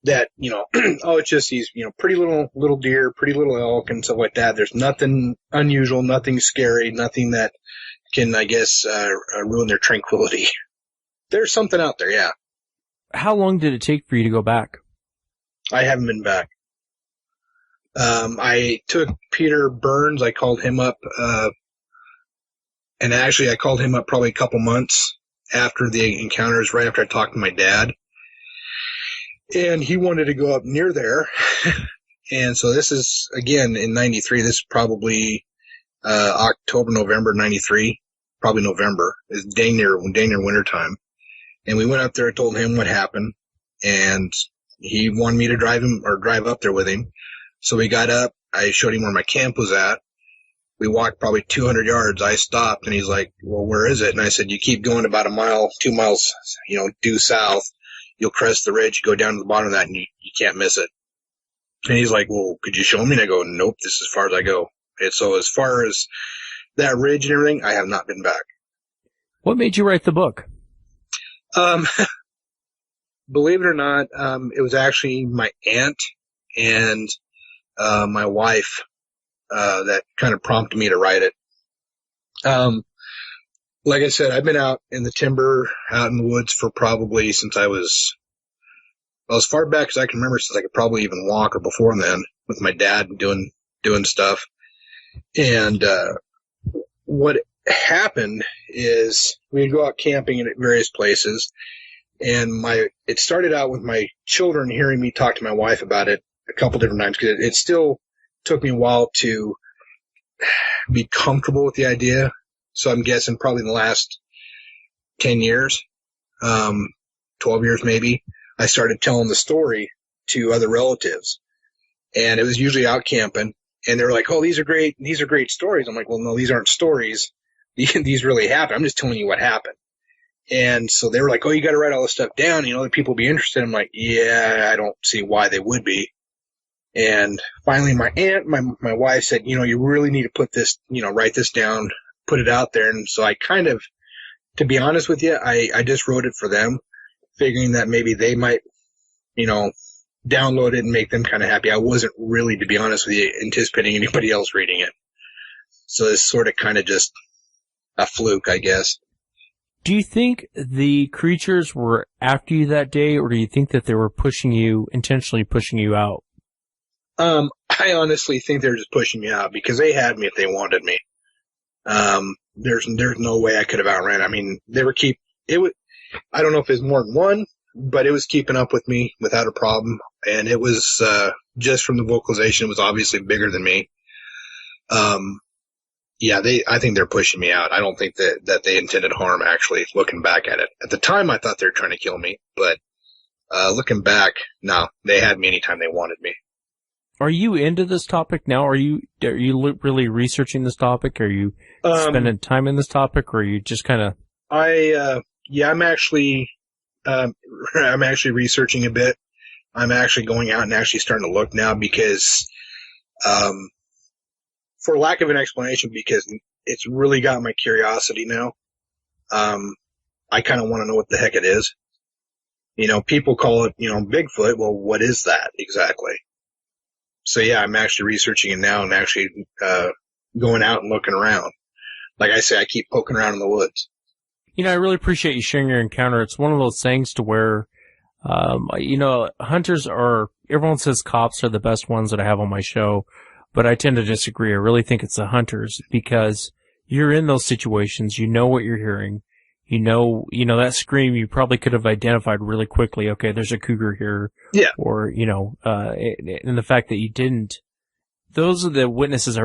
that, oh, it's just these, pretty little deer, pretty little elk and stuff like that. There's nothing unusual, nothing scary, nothing that can, I guess, ruin their tranquility. There's something out there, yeah. How long did it take for you to go back? I haven't been back. I took Peter Burns. I called him up, and actually I called him up probably a couple months after the encounters, right after I talked to my dad. And he wanted to go up near there. And so this is, again, in 93. This is probably October, November 93. Probably November. It's dang near wintertime. And we went up there and told him what happened. And he wanted me to drive up there with him. So we got up. I showed him where my camp was at. We walked probably 200 yards. I stopped, and he's like, well, where is it? And I said, you keep going about a mile, 2 miles, due south. You'll crest the ridge, go down to the bottom of that, and you can't miss it. And he's like, well, could you show me? And I go, nope, this is as far as I go. And so as far as that ridge and everything, I have not been back. What made you write the book? Believe it or not, it was actually my aunt and my wife that kind of prompted me to write it. Like I said, I've been out in the timber, out in the woods for probably since I was, well, as far back as I can remember, since I could probably even walk, or before then, with my dad doing stuff. And what happened is we'd go out camping at various places, and it started out with my children hearing me talk to my wife about it a couple different times, because it still took me a while to be comfortable with the idea. So I'm guessing probably in the last 10 years, 12 years maybe, I started telling the story to other relatives. And it was usually out camping, and they were like, oh, these are great stories. I'm like, well, no, these aren't stories. These really happened. I'm just telling you what happened. And so they were like, oh, you got to write all this stuff down. Other people will be interested. I'm like, yeah, I don't see why they would be. And finally, my aunt, my wife said, you really need to put this, write this down, put it out there. And so I kind of, to be honest with you, I just wrote it for them, figuring that maybe they might, download it and make them kind of happy. I wasn't really, to be honest with you, anticipating anybody else reading it. So it's sort of kind of just a fluke, I guess. Do you think the creatures were after you that day, or do you think that they were intentionally pushing you out? I honestly think they're just pushing me out, because they had me if they wanted me. There's no way I could have outran. I mean, I don't know if it's more than one, but it was keeping up with me without a problem. And it was, just from the vocalization, it was obviously bigger than me. Yeah, I think they're pushing me out. I don't think that they intended harm, actually, looking back at it. At the time, I thought they were trying to kill me, but, looking back, no, they had me anytime they wanted me. Are you into this topic now? Are you really researching this topic? Are you spending time in this topic, or are you just kind of? I'm actually researching a bit. I'm actually going out and actually starting to look now, because, for lack of an explanation, because it's really got my curiosity now. I kind of want to know what the heck it is. People call it, Bigfoot. Well, what is that exactly? So yeah, I'm actually researching it now. I'm actually, going out and looking around. Like I say, I keep poking around in the woods. I really appreciate you sharing your encounter. It's one of those things to where, hunters everyone says cops are the best ones that I have on my show, but I tend to disagree. I really think it's the hunters, because you're in those situations. You know what you're hearing. That scream you probably could have identified really quickly. Okay, there's a cougar here. Yeah. Or, and the fact that you didn't, those are the witnesses I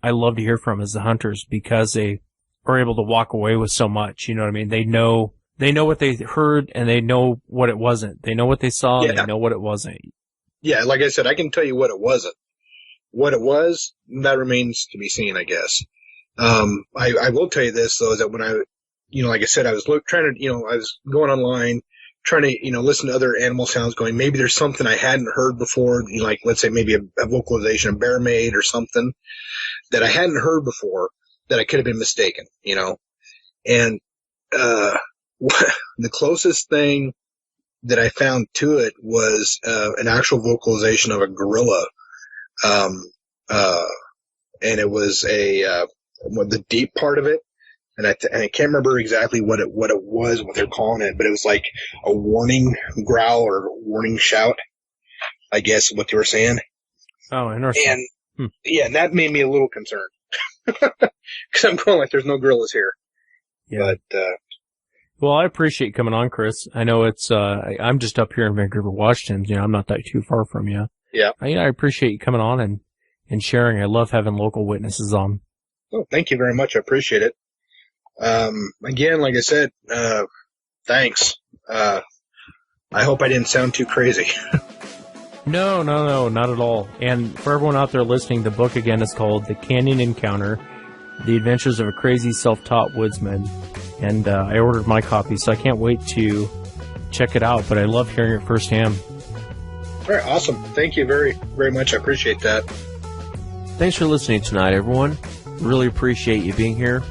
love to hear from, is the hunters, because they are able to walk away with so much. You know what I mean? They know what they heard, and they know what it wasn't. They know what they saw, and they know what it wasn't. Yeah, like I said, I can tell you what it wasn't. What it was, that remains to be seen, I guess. I will tell you this, though, is that when like I said, I was trying to, I was going online, trying to, listen to other animal sounds, going, maybe there's something I hadn't heard before, like, let's say maybe a vocalization a bear made or something that I hadn't heard before, that I could have been mistaken, And, the closest thing that I found to it was, an actual vocalization of a gorilla. And it was the deep part of it, and I can't remember exactly what it was, what they're calling it, but it was like a warning growl or warning shout, I guess is what they were saying. Oh, interesting. And yeah, and that made me a little concerned because I'm going like, there's no gorillas here. Yeah. But well, I appreciate you coming on, Chris. I know it's I'm just up here in Vancouver, Washington. You know, I'm not that too far from you. Yeah. I appreciate you coming on and sharing. I love having local witnesses on. Oh, thank you very much. I appreciate it. Again, like I said, thanks. I hope I didn't sound too crazy. No, not at all. And for everyone out there listening, the book again is called The Canyon Encounter, The Adventures of a Crazy Self-Taught Woodsman. And I ordered my copy, so I can't wait to check it out, but I love hearing it firsthand. All right, awesome. Thank you very, very much. I appreciate that. Thanks for listening tonight, everyone. Really appreciate you being here.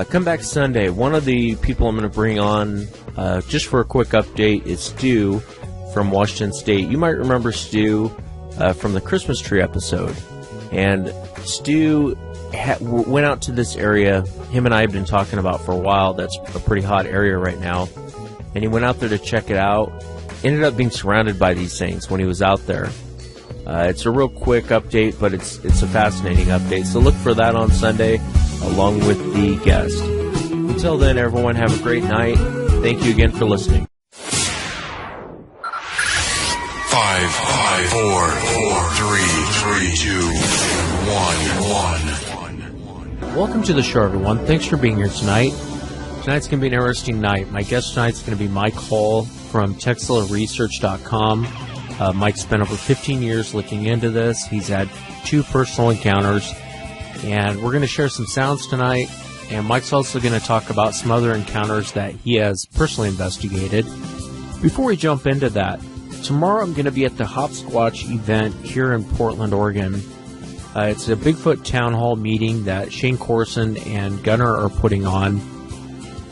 Come back Sunday. One of the people I'm going to bring on, just for a quick update, is Stu from Washington State. You might remember Stu from the Christmas tree episode. And Stu went out to this area him and I have been talking about for a while. That's a pretty hot area right now. And he went out there to check it out. Ended up being surrounded by these things when he was out there. It's a real quick update, but it's a fascinating update. So look for that on Sunday along with the guest. Until then, everyone, have a great night. Thank you again for listening. 5, 4, 3, 2, 1. Welcome to the show, everyone. Thanks for being here tonight. Tonight's going to be an interesting night. My guest tonight's going to be Mike Hall from TextileResearch.com. Mike spent over 15 years looking into this. He's had 2 personal encounters, and we're going to share some sounds tonight. And Mike's also going to talk about some other encounters that he has personally investigated. Before we jump into that, tomorrow I'm going to be at the Hopsquatch event here in Portland, Oregon. It's a Bigfoot town hall meeting that Shane Corson and Gunnar are putting on.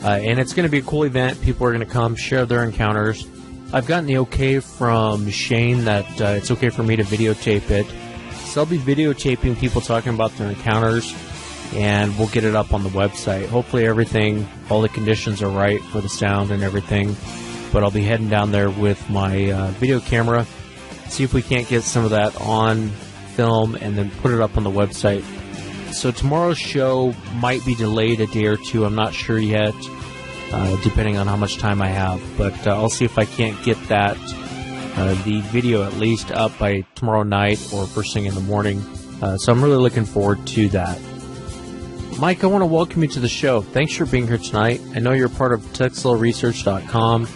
And it's going to be a cool event. People are going to come share their encounters. I've gotten the okay from Shane that it's okay for me to videotape it. So I'll be videotaping people talking about their encounters, and we'll get it up on the website. Hopefully all the conditions are right for the sound and everything. But I'll be heading down there with my video camera, see if we can't get some of that on film and then put it up on the website. So tomorrow's show might be delayed a day or two. I'm not sure yet, depending on how much time I have. But I'll see if I can't get that, the video at least up by tomorrow night or first thing in the morning. So I'm really looking forward to that. Mike, I want to welcome you to the show. Thanks for being here tonight. I know you're part of TextileResearch.com.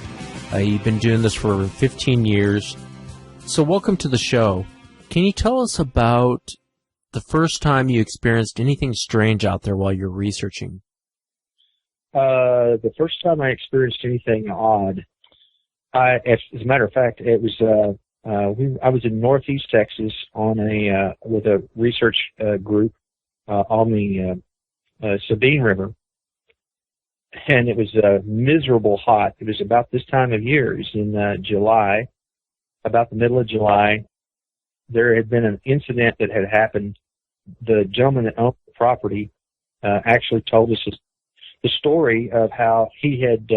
You've been doing this for over 15 years. So welcome to the show. Can you tell us about the first time you experienced anything strange out there while you're researching? The first time I experienced anything odd, as a matter of fact, it was I was in Northeast Texas on with a research group on the Sabine River, and it was miserable hot. It was about this time of year. It was in July, about the middle of July. There had been an incident that had happened. The gentleman that owned the property actually told us the story of how he had,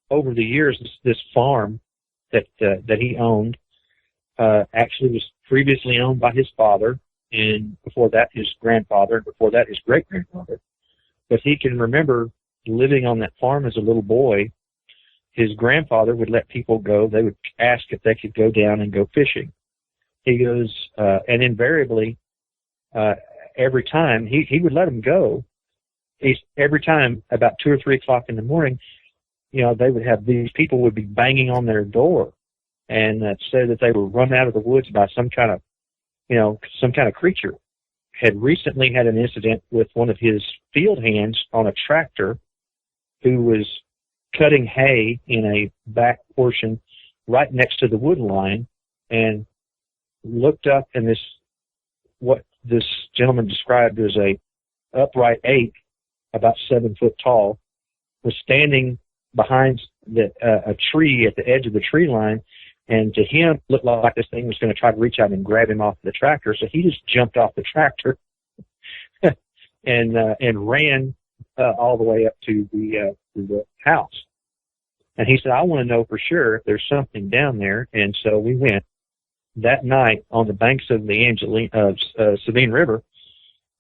over the years, this farm that he owned actually was previously owned by his father, and before that his grandfather, and before that his great-grandfather. But he can remember living on that farm as a little boy. His grandfather would let people go. They would ask if they could go down and go fishing. He goes, and invariably, every time he would let them go. Every time about 2 or 3 o'clock in the morning, they would have these people would be banging on their door and say that they were run out of the woods by some kind of creature. Had recently had an incident with one of his field hands on a tractor who was cutting hay in a back portion right next to the wood line, and looked up, and what this gentleman described as a upright ape, about 7 foot tall, was standing behind a tree at the edge of the tree line, and to him, it looked like this thing was going to try to reach out and grab him off the tractor. So he just jumped off the tractor and ran all the way up to the house. And he said, I want to know for sure if there's something down there. And so we went that night on the banks of the Sabine River.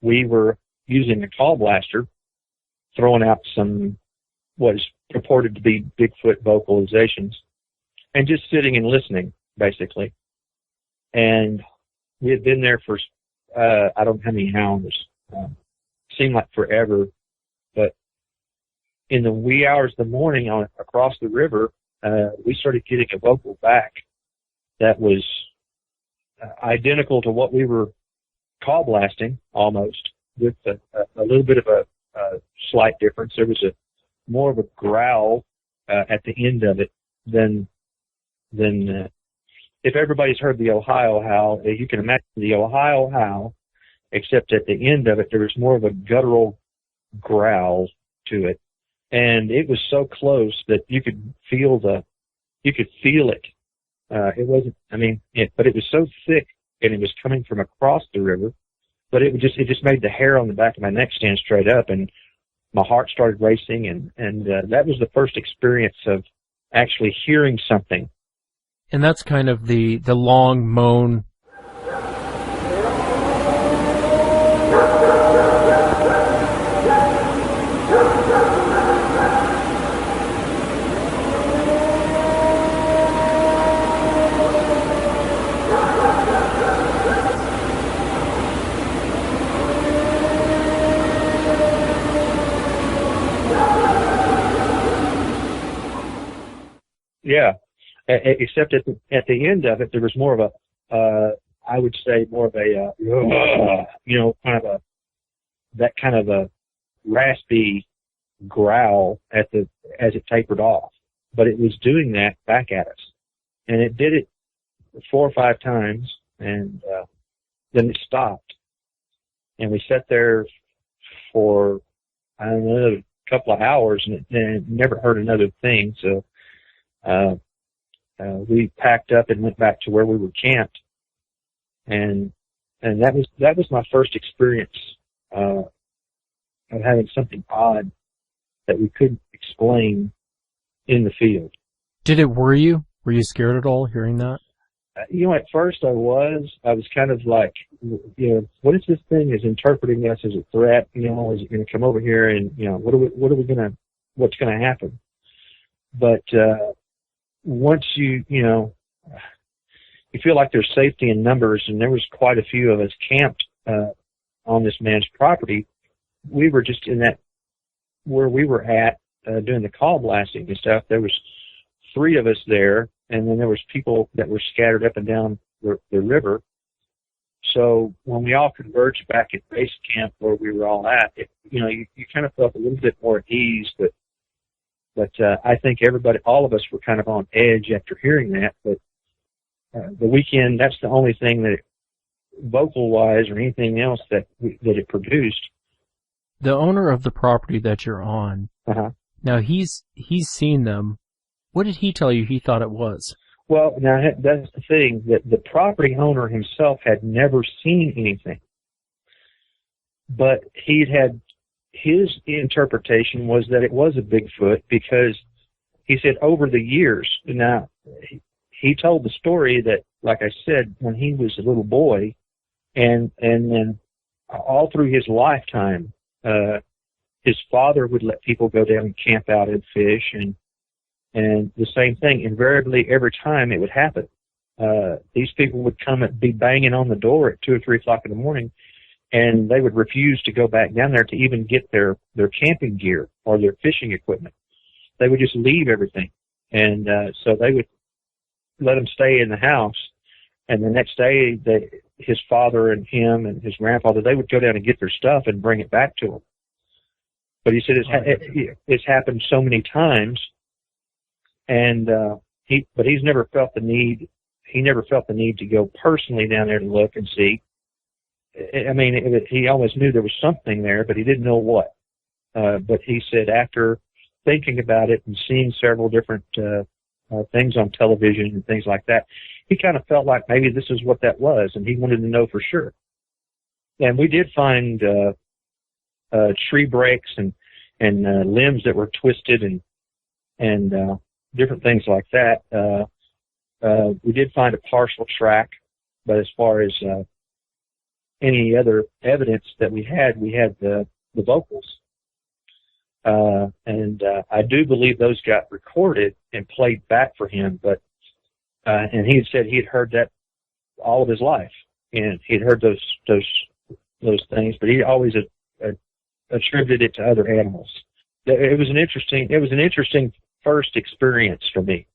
We were using a call blaster, throwing out some what is purported to be Bigfoot vocalizations, and just sitting and listening, basically. And we had been there for, I don't know how many hours. Seemed like forever. But in the wee hours of the morning across the river, we started getting a vocal back that was identical to what we were call blasting, almost, with a little bit of a slight difference. There was more of a growl at the end of it than if everybody's heard the Ohio howl, you can imagine the Ohio howl, except at the end of it, there was more of a guttural growl to it. And it was so close that you could feel it. It wasn't, but it was so thick, and it was coming from across the river, but it just made the hair on the back of my neck stand straight up, and my heart started racing, and that was the first experience of actually hearing something. And that's kind of the long moan. Yeah, except at the end of it, there was more of I would say more of a, kind of a raspy growl as it tapered off. But it was doing that back at us, and it did it 4 or 5 times, and then it stopped, and we sat there for I don't know, a couple of hours, and never heard another thing. So. We packed up and went back to where we were camped, and that was my first experience of having something odd that we couldn't explain in the field. Did it worry you? Were you scared at all hearing that? At first I was kind of like, what is this thing is interpreting us as a threat? Is it going to come over here and what's going to happen? But once you feel like there's safety in numbers, and there was quite a few of us camped on this man's property. We were just in that where we were at doing the call blasting and stuff. There was 3 of us there, and then there was people that were scattered up and down the river. So when we all converged back at base camp where we were all at, you kind of felt a little bit more at ease, but I think all of us were kind of on edge after hearing that. But the weekend, that's the only thing that, vocal-wise or anything else that it produced. The owner of the property that you're on, now he's seen them. What did he tell you he thought it was? Well, now that's the thing, that the property owner himself had never seen anything. But he'd had his interpretation was that it was a Bigfoot, because he said over the years, now he told the story that, like I said, when he was a little boy, and then all through his lifetime, his father would let people go down and camp out and fish, and the same thing, invariably every time it would happen. These people would come and be banging on the door at 2 or 3 o'clock in the morning, and they would refuse to go back down there to even get their camping gear or their fishing equipment. They would just leave everything. And so they would let them stay in the house. And the next day, his father and him and his grandfather, they would go down and get their stuff and bring it back to him. But he said it's happened so many times, and he's never felt the need. He never felt the need to go personally down there to look and see. I mean, he always knew there was something there, but he didn't know what. But he said after thinking about it and seeing several different things on television and things like that, he kind of felt like maybe this is what that was, and he wanted to know for sure. And we did find tree breaks and limbs that were twisted and different things like that. We did find a partial track, but as far as any other evidence that we had the vocals. And I do believe those got recorded and played back for him, but and he had said he had heard that all of his life, and he'd heard those things, but he always attributed it to other animals. It was an interesting first experience for me.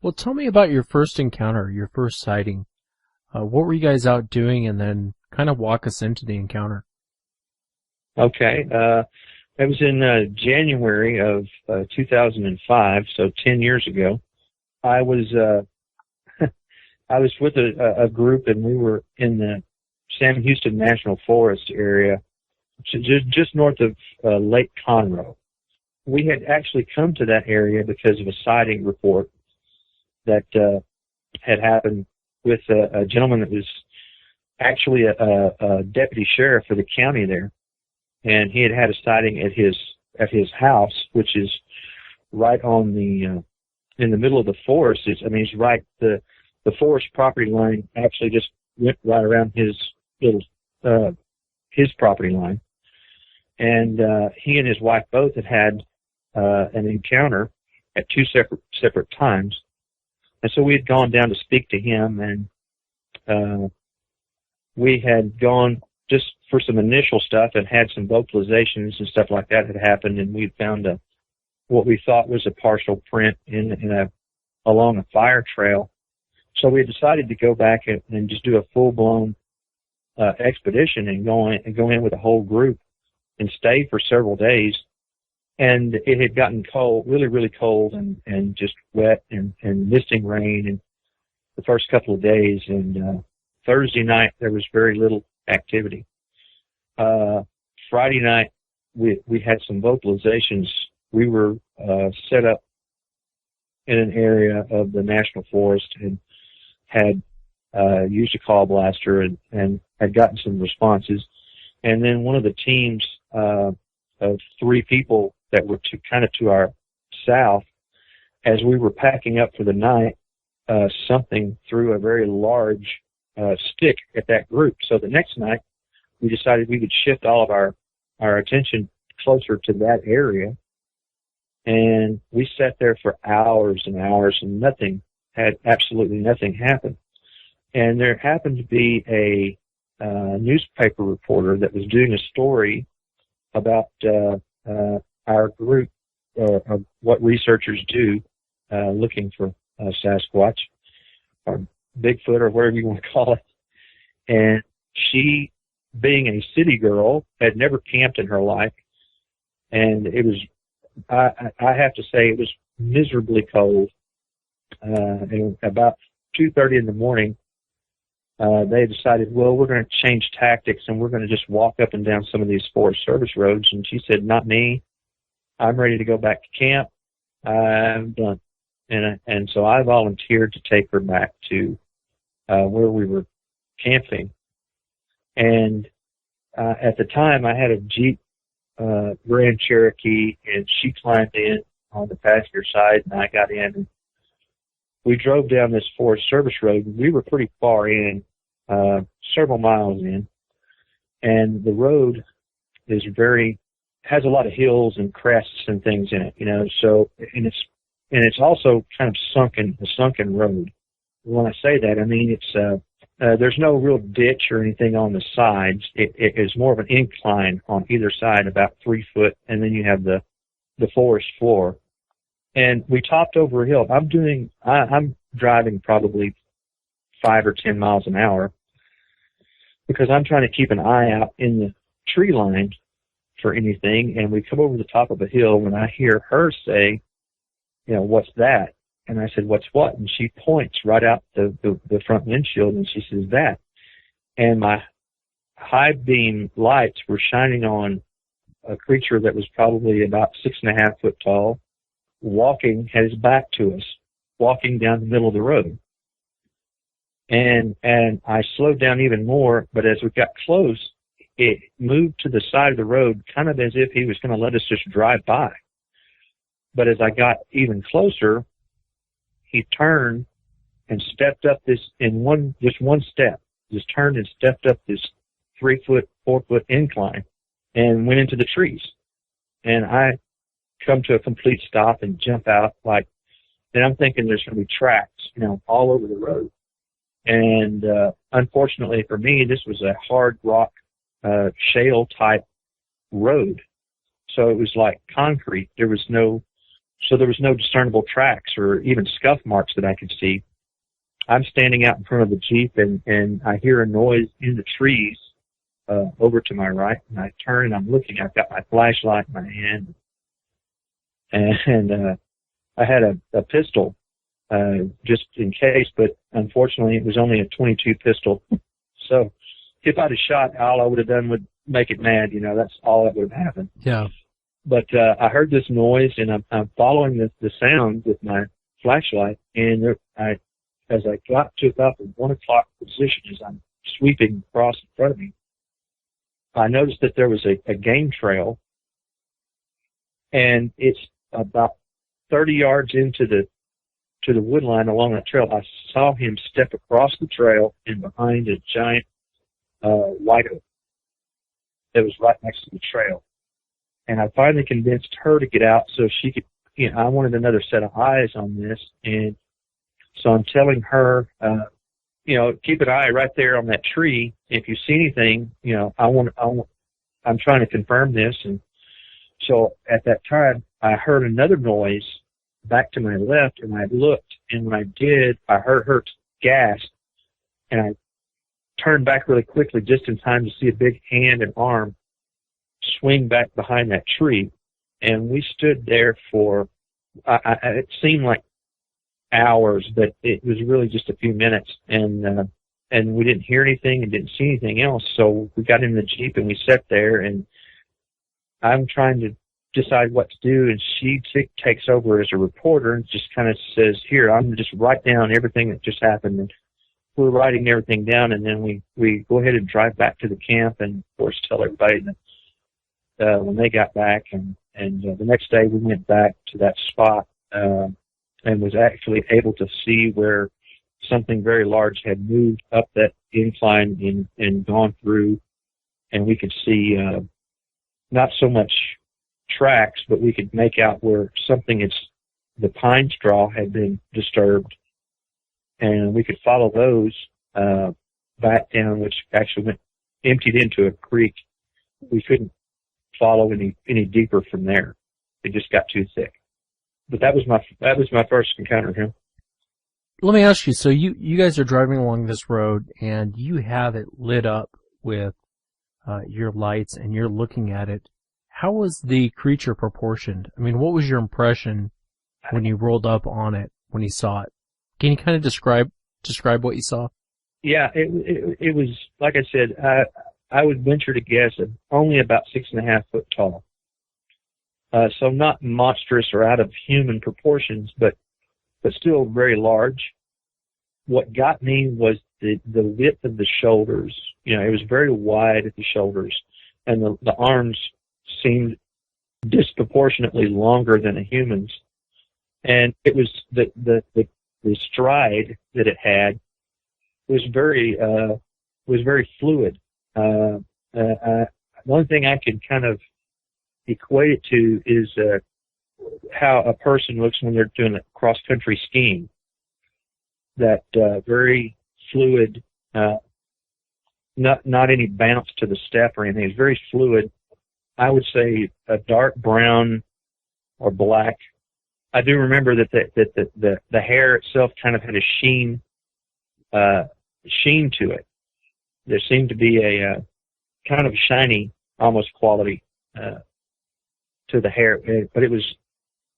Well, tell me about your first encounter, your first sighting. What were you guys out doing, and then kind of walk us into the encounter? Okay. It was in January of 2005, so 10 years ago. I was with a group, and we were in the Sam Houston National Forest area, just north of Lake Conroe. We had actually come to that area because of a sighting report that had happened with a gentleman that was actually a deputy sheriff for the county there, and he had a sighting at his house, which is right on the in the middle of the forest. It's right the forest property line actually just went right around his little his property line, and he and his wife both had an encounter at two separate times. And so we had gone down to speak to him, and we had gone just for some initial stuff and had some vocalizations and stuff like that had happened, and we found what we thought was a partial print along a fire trail. So we decided to go back and just do a full-blown expedition and go in with a whole group and stay for several days. And it had gotten cold, really, really cold, and just wet and misting rain in the first couple of days. And Thursday night, there was very little activity. Friday night, we had some vocalizations. We were set up in an area of the National Forest and had used a call blaster and had gotten some responses. And then one of the teams of three people that were to our south, as we were packing up for the night, something threw a very large stick at that group. So the next night, we decided we would shift all of our attention closer to that area. And we sat there for hours and hours, and absolutely nothing happened. And there happened to be a newspaper reporter that was doing a story about our group, of what researchers do looking for Sasquatch or Bigfoot or whatever you want to call it. And she, being a city girl, had never camped in her life, and it was, I have to say, it was miserably cold. And about 2:30 in the morning, they decided, well, we're going to change tactics and we're going to just walk up and down some of these Forest Service roads. And she said, not me. I'm ready to go back to camp. I'm done. And so I volunteered to take her back to where we were camping. And at the time, I had a Jeep Grand Cherokee, and she climbed in on the passenger side, and I got in. And we drove down this Forest Service road. We were pretty far in, several miles in, and the road has a lot of hills and crests and things in it, so, and it's also kind of a sunken road. When I say that, I mean, it's, there's no real ditch or anything on the sides. It is more of an incline on either side, about 3 foot, and then you have the forest floor. And we topped over a hill. I'm driving probably 5 or 10 miles an hour because I'm trying to keep an eye out in the tree line for anything. And we come over the top of a hill when I hear her say, what's that? And I said, what's what? And she points right out the front windshield, and she says, that. And my high beam lights were shining on a creature that was probably about 6.5 foot tall, had his back to us, walking down the middle of the road. And I slowed down even more, but as we got close, it moved to the side of the road, kind of as if he was going to let us just drive by. But as I got even closer, he turned and stepped up this just one step, just turned and stepped up this 3-foot, 4-foot incline and went into the trees. And I come to a complete stop and jump out then I'm thinking there's going to be tracks, all over the road. And, unfortunately for me, this was a hard rock, shale type road. So it was like concrete. There was no discernible tracks or even scuff marks that I could see. I'm standing out in front of the Jeep and I hear a noise in the trees, over to my right, and I turn and I'm looking. I've got my flashlight in my hand, and I had a pistol, just in case, but unfortunately it was only a .22 pistol. So if I'd have shot, all I would have done would make it mad. That's all that would have happened. Yeah. But I heard this noise, and I'm following the sound with my flashlight, and as I got to about the 1 o'clock position, as I'm sweeping across in front of me, I noticed that there was a game trail, and it's about 30 yards into the wood line along that trail. I saw him step across the trail and behind a giant white oak that was right next to the trail. And I finally convinced her to get out so she could, I wanted another set of eyes on this. And so I'm telling her, keep an eye right there on that tree. If you see anything, I'm trying to confirm this. And so at that time, I heard another noise back to my left, and I looked, and when I did, I heard her gasp, and I turned back really quickly just in time to see a big hand and arm swing back behind that tree. And we stood there for, it seemed like hours, but it was really just a few minutes, and we didn't hear anything and didn't see anything else. So we got in the Jeep and we sat there, and I'm trying to decide what to do, and she takes over as a reporter and just kind of says, here, I'm going to just write down everything that just happened. And we're writing everything down, and then we go ahead and drive back to the camp and, of course, tell everybody that when they got back, and the next day we went back to that spot and was actually able to see where something very large had moved up that incline and gone through, and we could see not so much tracks, but we could make out where the pine straw had been disturbed, and we could follow those back down, which actually emptied into a creek. We couldn't follow any deeper from there. It just got too thick. But that was my first encounter here. Let me ask you, so you guys are driving along this road, and you have it lit up with your lights, and you're looking at it. How was the creature proportioned? I mean, what was your impression when you rolled up on it, when you saw it? Can you kind of describe what you saw? Yeah, it was, like I said, I would venture to guess only about 6.5 foot tall. So not monstrous or out of human proportions, but still very large. What got me was the width of the shoulders. It was very wide at the shoulders, and the arms seemed disproportionately longer than a human's. And it was the stride that it had was very fluid. One thing I can kind of equate it to is how a person looks when they're doing cross-country skiing. That very fluid, not any bounce to the step or anything. It's very fluid. I would say a dark brown or black. I do remember that the hair itself kind of had a sheen to it. There seemed to be a kind of shiny, almost quality to the hair,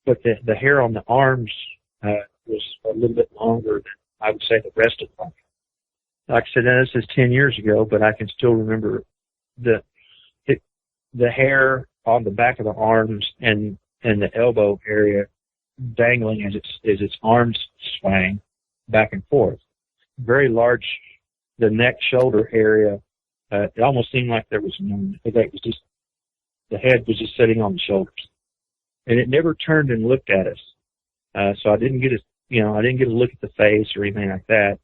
but the hair on the arms was a little bit longer than I would say the rest of them. Like I said, now this is 10 years ago, but I can still remember the hair on the back of the arms and the elbow area dangling as its arms swang back and forth. Very large, the neck shoulder area It almost seemed like there was none. That was just, the head was just sitting on the shoulders, and it never turned and looked at us. So I didn't get I didn't get a look at the face or anything like that.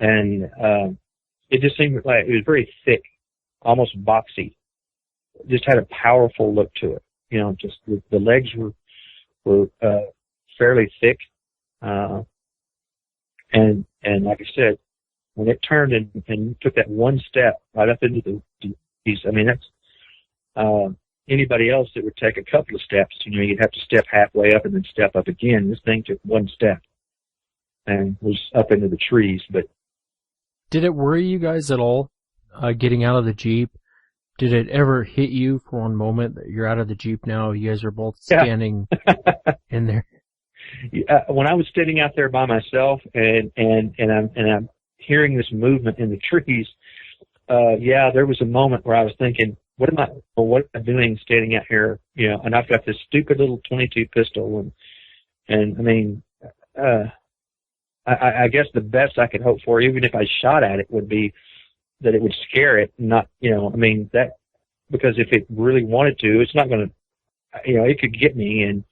And it just seemed like it was very thick, almost boxy. It just had a powerful look to it. Just the legs were fairly thick, and like I said, when it turned and took that one step right up into these, I mean, that's anybody else that would take a couple of steps. You'd have to step halfway up and then step up again. This thing took one step and was up into the trees. But did it worry you guys at all, getting out of the Jeep? Did it ever hit you for one moment that you're out of the Jeep now? You guys are both standing in there. When I was standing out there by myself and I'm hearing this movement in the trees, there was a moment where I was thinking, what am I doing standing out here? And I've got this stupid little .22 pistol, and I mean, I guess the best I could hope for, even if I shot at it, would be that it would scare it, not, because if it really wanted to, it's not going to, it could get me, and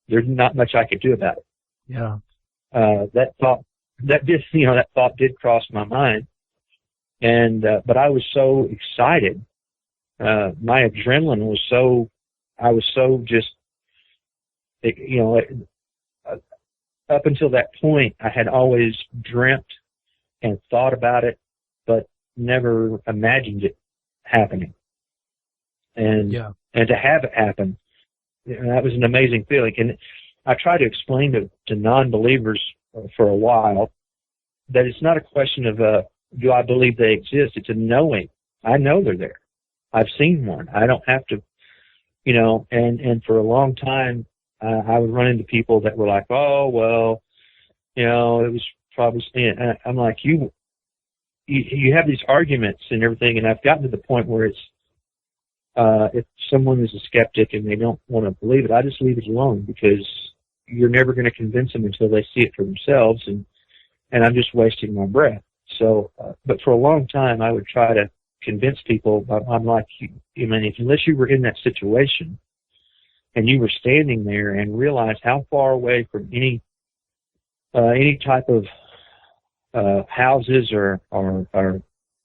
there's not much I could do about it. Yeah. That thought did cross my mind. And, but I was so excited. My adrenaline was I was so just, up until that point, I had always dreamt and thought about it, but never imagined it happening. And to have it happen, that was an amazing feeling. And I try to explain to non-believers for a while that it's not a question of do I believe they exist. It's a knowing. I know they're there. I've seen one. I don't have to, and for a long time, I would run into people that were like, oh, well, it was probably, and I'm like, you have these arguments and everything, and I've gotten to the point where it's, if someone is a skeptic and they don't want to believe it, I just leave it alone, because you're never going to convince them until they see it for themselves, and I'm just wasting my breath. So, but for a long time, I would try to convince people. I'm like, unless you were in that situation and you were standing there and realized how far away from any type of houses or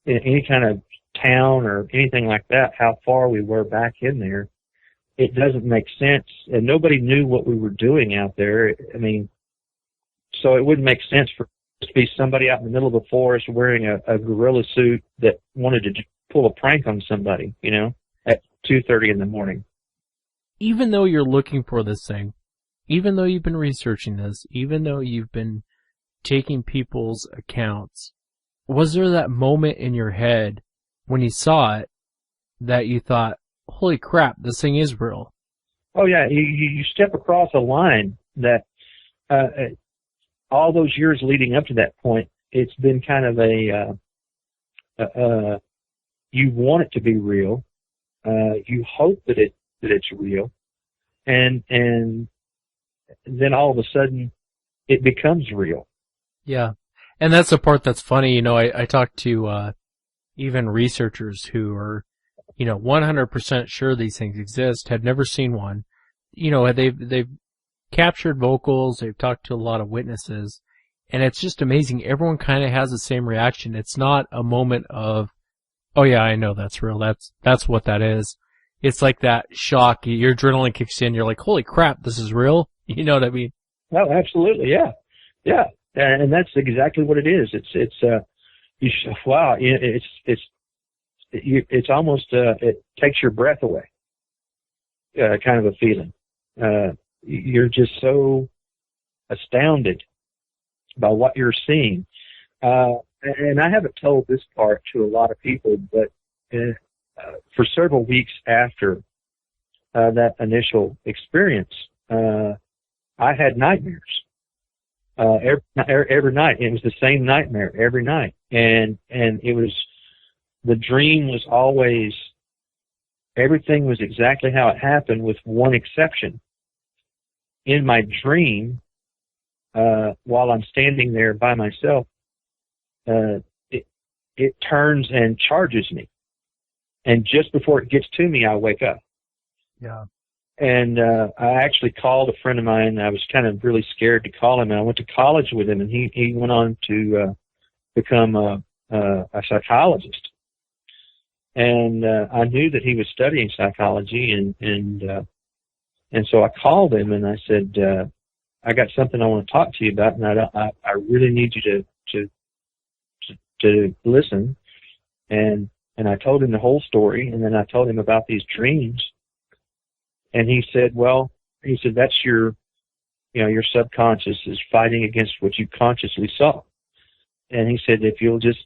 any kind of town or anything like that, how far we were back in there, it doesn't make sense. And nobody knew what we were doing out there. I mean, so it wouldn't make sense for us to be somebody out in the middle of the forest wearing a gorilla suit that wanted to pull a prank on somebody, at 2:30 in the morning. Even though you're looking for this thing, even though you've been researching this, even though you've been taking people's accounts, was there that moment in your head when you saw it that you thought, holy crap, this thing is real? Oh, yeah. You step across a line that all those years leading up to that point, it's been kind of you want it to be real. You hope that it's real. And then all of a sudden it becomes real. Yeah. And that's the part that's funny. I talked to even researchers who are, 100% sure these things exist, had never seen one. They've captured vocals, they've talked to a lot of witnesses, and it's just amazing. Everyone kind of has the same reaction. It's not a moment of, oh yeah, I know that's real. That's what that is. It's like that shock. Your adrenaline kicks in. You're like, holy crap, this is real. You know what I mean? Oh, absolutely. Yeah. Yeah. And that's exactly what it is. Wow. It's almost, it takes your breath away. Kind of a feeling. You're just so astounded by what you're seeing. And I haven't told this part to a lot of people, but for several weeks after that initial experience, I had nightmares every night. It was the same nightmare every night, and it was, the dream was always, everything was exactly how it happened, with one exception. In my dream, while I'm standing there by myself, it turns and charges me. And just before it gets to me, I wake up. Yeah. And I actually called a friend of mine. I was kind of really scared to call him. And I went to college with him, and he went on to become a psychologist. And I knew that he was studying psychology, and so I called him and I said, I got something I want to talk to you about, and I really need you to listen. And I told him the whole story, and then I told him about these dreams. And he said, that's your subconscious is fighting against what you consciously saw. And he said, if you'll just,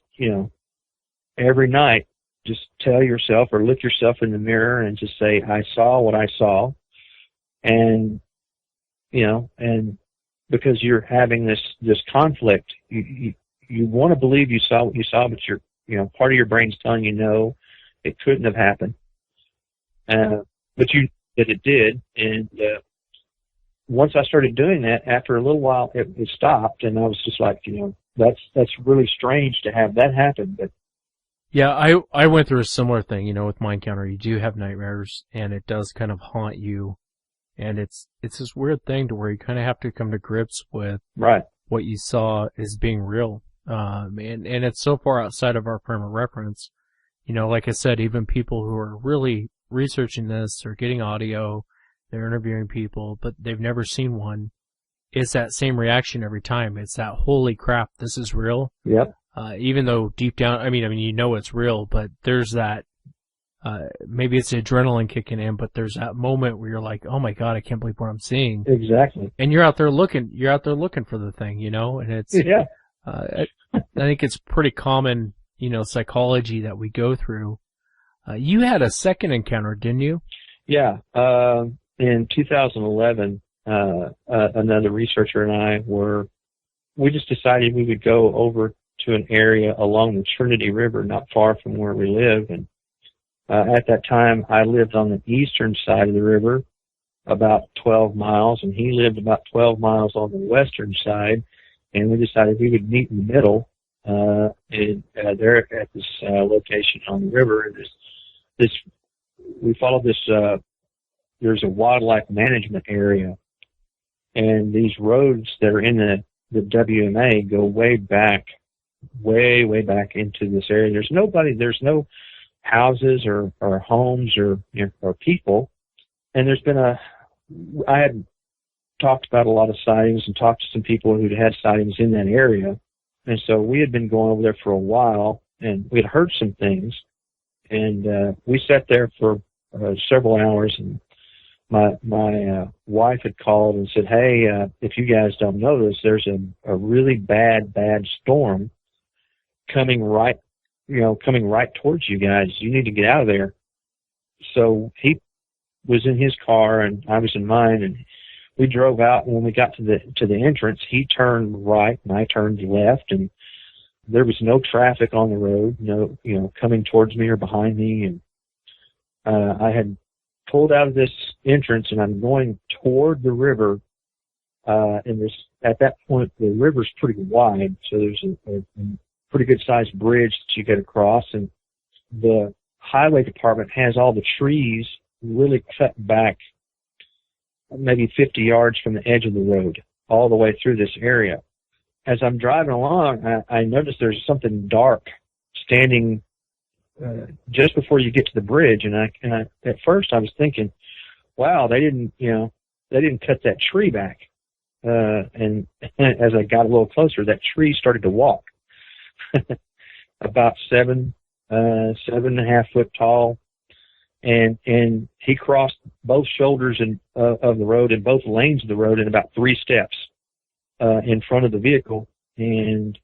every night, just tell yourself or look yourself in the mirror and just say, I saw what I saw. And, and because you're having this conflict, you want to believe you saw what you saw, but part of your brain's telling you, no, it couldn't have happened. But it did. And, once I started doing that, after a little while, it stopped. And I was just like, that's really strange to have that happen. But yeah, I went through a similar thing, with Mind Counter. You do have nightmares, and it does kind of haunt you. And it's this weird thing to where you kind of have to come to grips with right. what you saw as being real. And it's so far outside of our frame of reference. Like I said, even people who are really researching this or getting audio, they're interviewing people, but they've never seen one. It's that same reaction every time. It's that, holy crap, this is real. Yep. Even though deep down, it's real, but there's that, maybe it's adrenaline kicking in, but there's that moment where you're like, oh my God, I can't believe what I'm seeing. Exactly. And you're out there looking for the thing, and it's, yeah. I think it's pretty common, psychology that we go through. You had a second encounter, didn't you? Yeah. In 2011, another researcher and I we just decided we would go over to an area along the Trinity River, not far from where we live. And at that time, I lived on the eastern side of the river, about 12 miles, and he lived about 12 miles on the western side. And we decided we would meet in the middle there at this location on the river. And we followed this. There's a wildlife management area, and these roads that are in the WMA go way back into this area. There's no houses or homes or people. And I had talked about a lot of sightings and talked to some people who'd had sightings in that area. And so we had been going over there for a while, and we had heard some things, and we sat there for several hours, and my wife had called and said, hey, if you guys don't know this, there's a really bad storm coming right towards you guys. You need to get out of there. So he was in his car and I was in mine, and we drove out. And when we got to the entrance, he turned right and I turned left, and there was no traffic on the road, coming towards me or behind me. And I had pulled out of this entrance and I'm going toward the river. And at that point, the river's pretty wide, so there's a pretty good sized bridge that you get across, and the highway department has all the trees really cut back maybe 50 yards from the edge of the road all the way through this area. As I'm driving along, I noticed there's something dark standing just before you get to the bridge, and I at first I was thinking, wow, they didn't cut that tree back. And as I got a little closer, that tree started to walk. About 7.5 foot tall, and he crossed both shoulders of the road and both lanes of the road in about 3 steps in front of the vehicle, and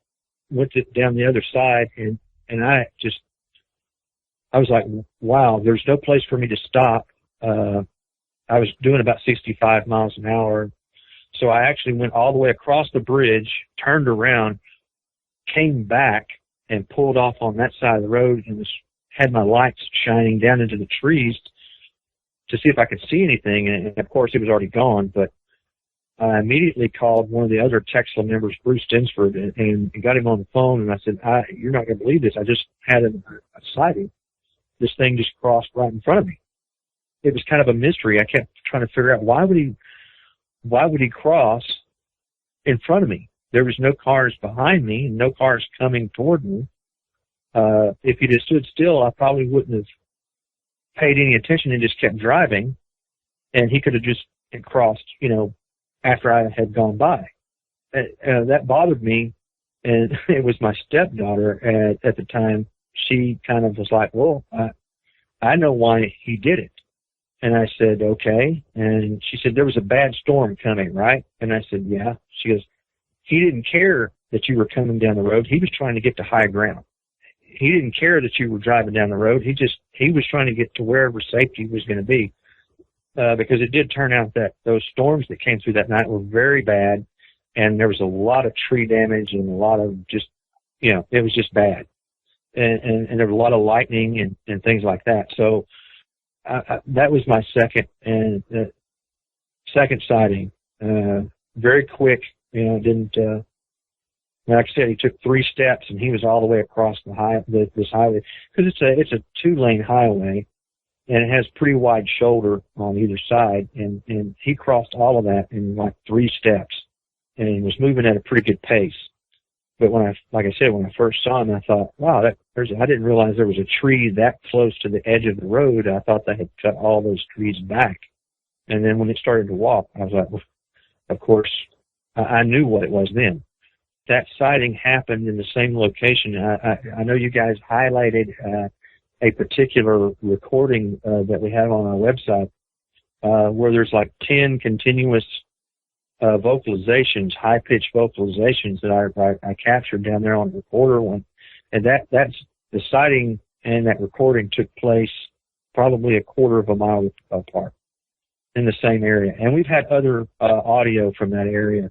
went down the other side, and I was like, wow, there's no place for me to stop. I was doing about 65 miles an hour, so I actually went all the way across the bridge, turned around, came back, and pulled off on that side of the road, and had my lights shining down into the trees to see if I could see anything. And of course, it was already gone. But I immediately called one of the other Texla members, Bruce Dinsford, and got him on the phone. And I said, "You're not going to believe this. I just had a sighting. This thing just crossed right in front of me." It was kind of a mystery. I kept trying to figure out why would he cross in front of me? There was no cars behind me and no cars coming toward me. If he'd have stood still, I probably wouldn't have paid any attention and just kept driving. And he could have just crossed, after I had gone by. That bothered me. And it was my stepdaughter at the time. She kind of was like, "Well, I know why he did it." And I said, "Okay." And she said, "There was a bad storm coming, right?" And I said, "Yeah." She goes, "He didn't care that you were coming down the road. He was trying to get to high ground. He didn't care that you were driving down the road. He was trying to get to wherever safety was going to be." Because it did turn out that those storms that came through that night were very bad, and there was a lot of tree damage and a lot of just, it was just bad. And there was a lot of lightning and things like that. So that was my second sighting. Very quick, didn't, like I said, he took 3 steps and he was all the way across this highway, because it's a 2-lane highway. And it has pretty wide shoulder on either side, and he crossed all of that in like 3 steps, and he was moving at a pretty good pace. But when I first saw him, I thought, wow, I didn't realize there was a tree that close to the edge of the road. I thought they had cut all those trees back. And then when it started to walk, I was like, well, of course, I knew what it was then. That sighting happened in the same location. I know you guys highlighted a particular recording that we have on our website where there's like 10 continuous vocalizations, high-pitched vocalizations that I captured down there on the recorder one. And that's the sighting, and that recording took place probably a quarter of a mile apart in the same area. And we've had other audio from that area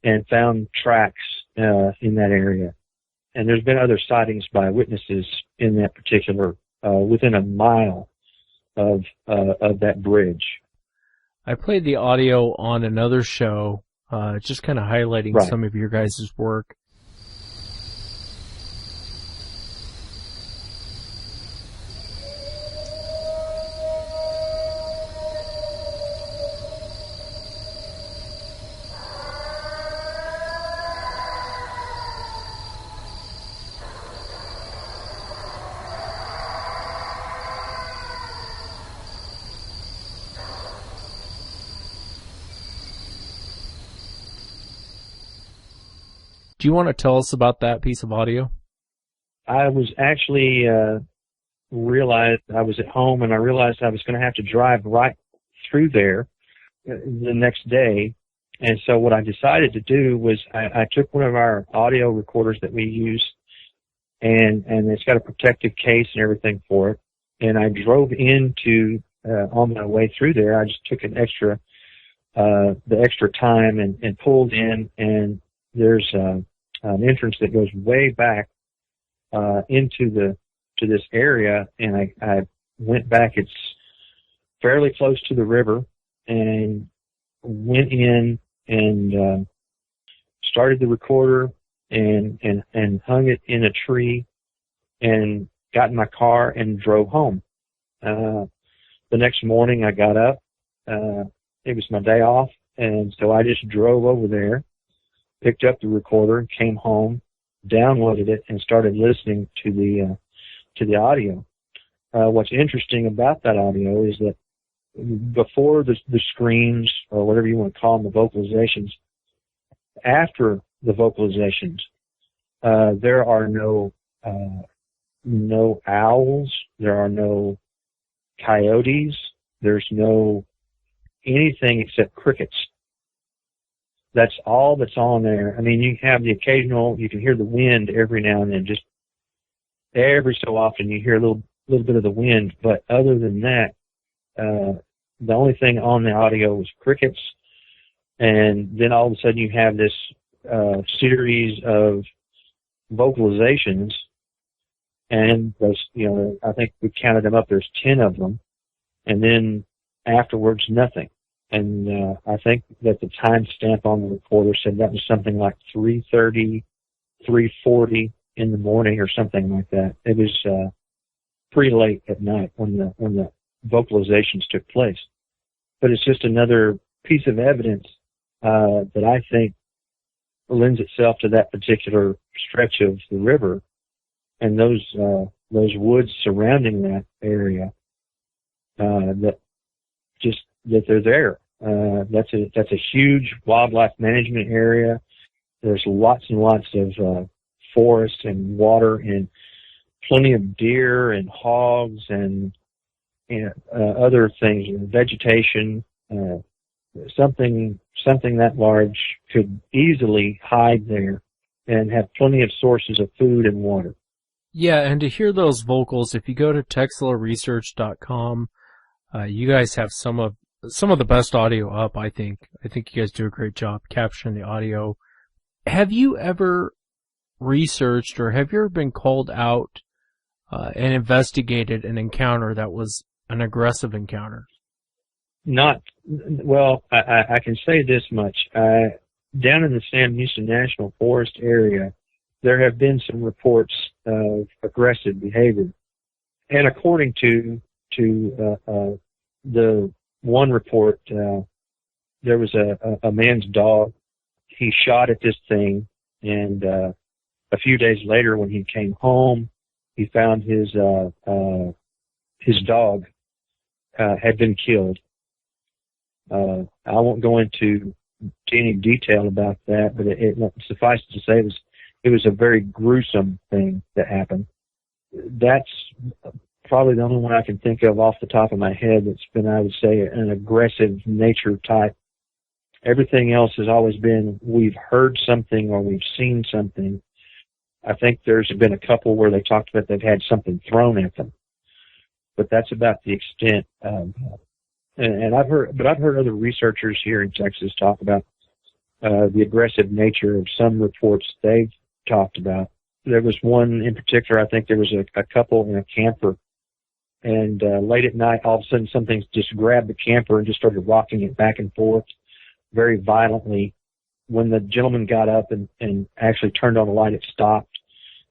and found tracks in that area. And there's been other sightings by witnesses in that particular within a mile of that bridge. I played the audio on another show, just kind of highlighting some of your guys' work. Do you want to tell us about that piece of audio? I was actually realized I was at home, and I realized I was going to have to drive right through there the next day. And so what I decided to do was I took one of our audio recorders that we use, and it's got a protective case and everything for it. And I drove into on my way through there. I just took the extra time and pulled in, and there's an entrance that goes way back into this area, and I went back. It's fairly close to the river, and went in and started the recorder and hung it in a tree, and got in my car and drove home. The next morning I got up. It was my day off, and so I just drove over there, picked up the recorder, came home, downloaded it, and started listening to the audio. What's interesting about that audio is that before the screams, or whatever you want to call them, the vocalizations, after the vocalizations, there are no owls, there are no coyotes, there's no anything except crickets. That's all that's on there. I mean, you have the occasional, you can hear the wind every now and then, just every so often you hear a little bit of the wind, but other than that, the only thing on the audio was crickets. And then all of a sudden you have this series of vocalizations, and those, I think we counted them up, there's 10 of them, and then afterwards nothing. And I think that the timestamp on the recorder said that was something like 3:30, 3:40 in the morning or something like that. It was pretty late at night when the vocalizations took place. But it's just another piece of evidence that I think lends itself to that particular stretch of the river and those woods surrounding that area. That they're there. That's a huge wildlife management area. There's lots and lots of forest and water and plenty of deer and hogs and other things, vegetation. Something that large could easily hide there and have plenty of sources of food and water. Yeah, and to hear those vocals, if you go to texelaresearch.com, you guys have some of the best audio up, I think. I think you guys do a great job capturing the audio. Have you ever researched or have you ever been called out and investigated an encounter that was an aggressive encounter? Well, I can say this much. Down in the Sam Houston National Forest area, there have been some reports of aggressive behavior. And according to the one report, there was a man's dog. He shot at this thing, and a few days later when he came home, he found his dog had been killed. I won't go into any detail about that, but it suffice to say it was a very gruesome thing that happened. That's probably the only one I can think of off the top of my head that's been, I would say, an aggressive nature type. Everything else has always been we've heard something or we've seen something. I think there's been a couple where they talked about they've had something thrown at them, but that's about the extent. And I've heard other researchers here in Texas talk about the aggressive nature of some reports they've talked about. There was one in particular, I think there was a couple in a camper, and late at night, all of a sudden something just grabbed the camper and just started rocking it back and forth very violently. When the gentleman got up and actually turned on the light, it stopped,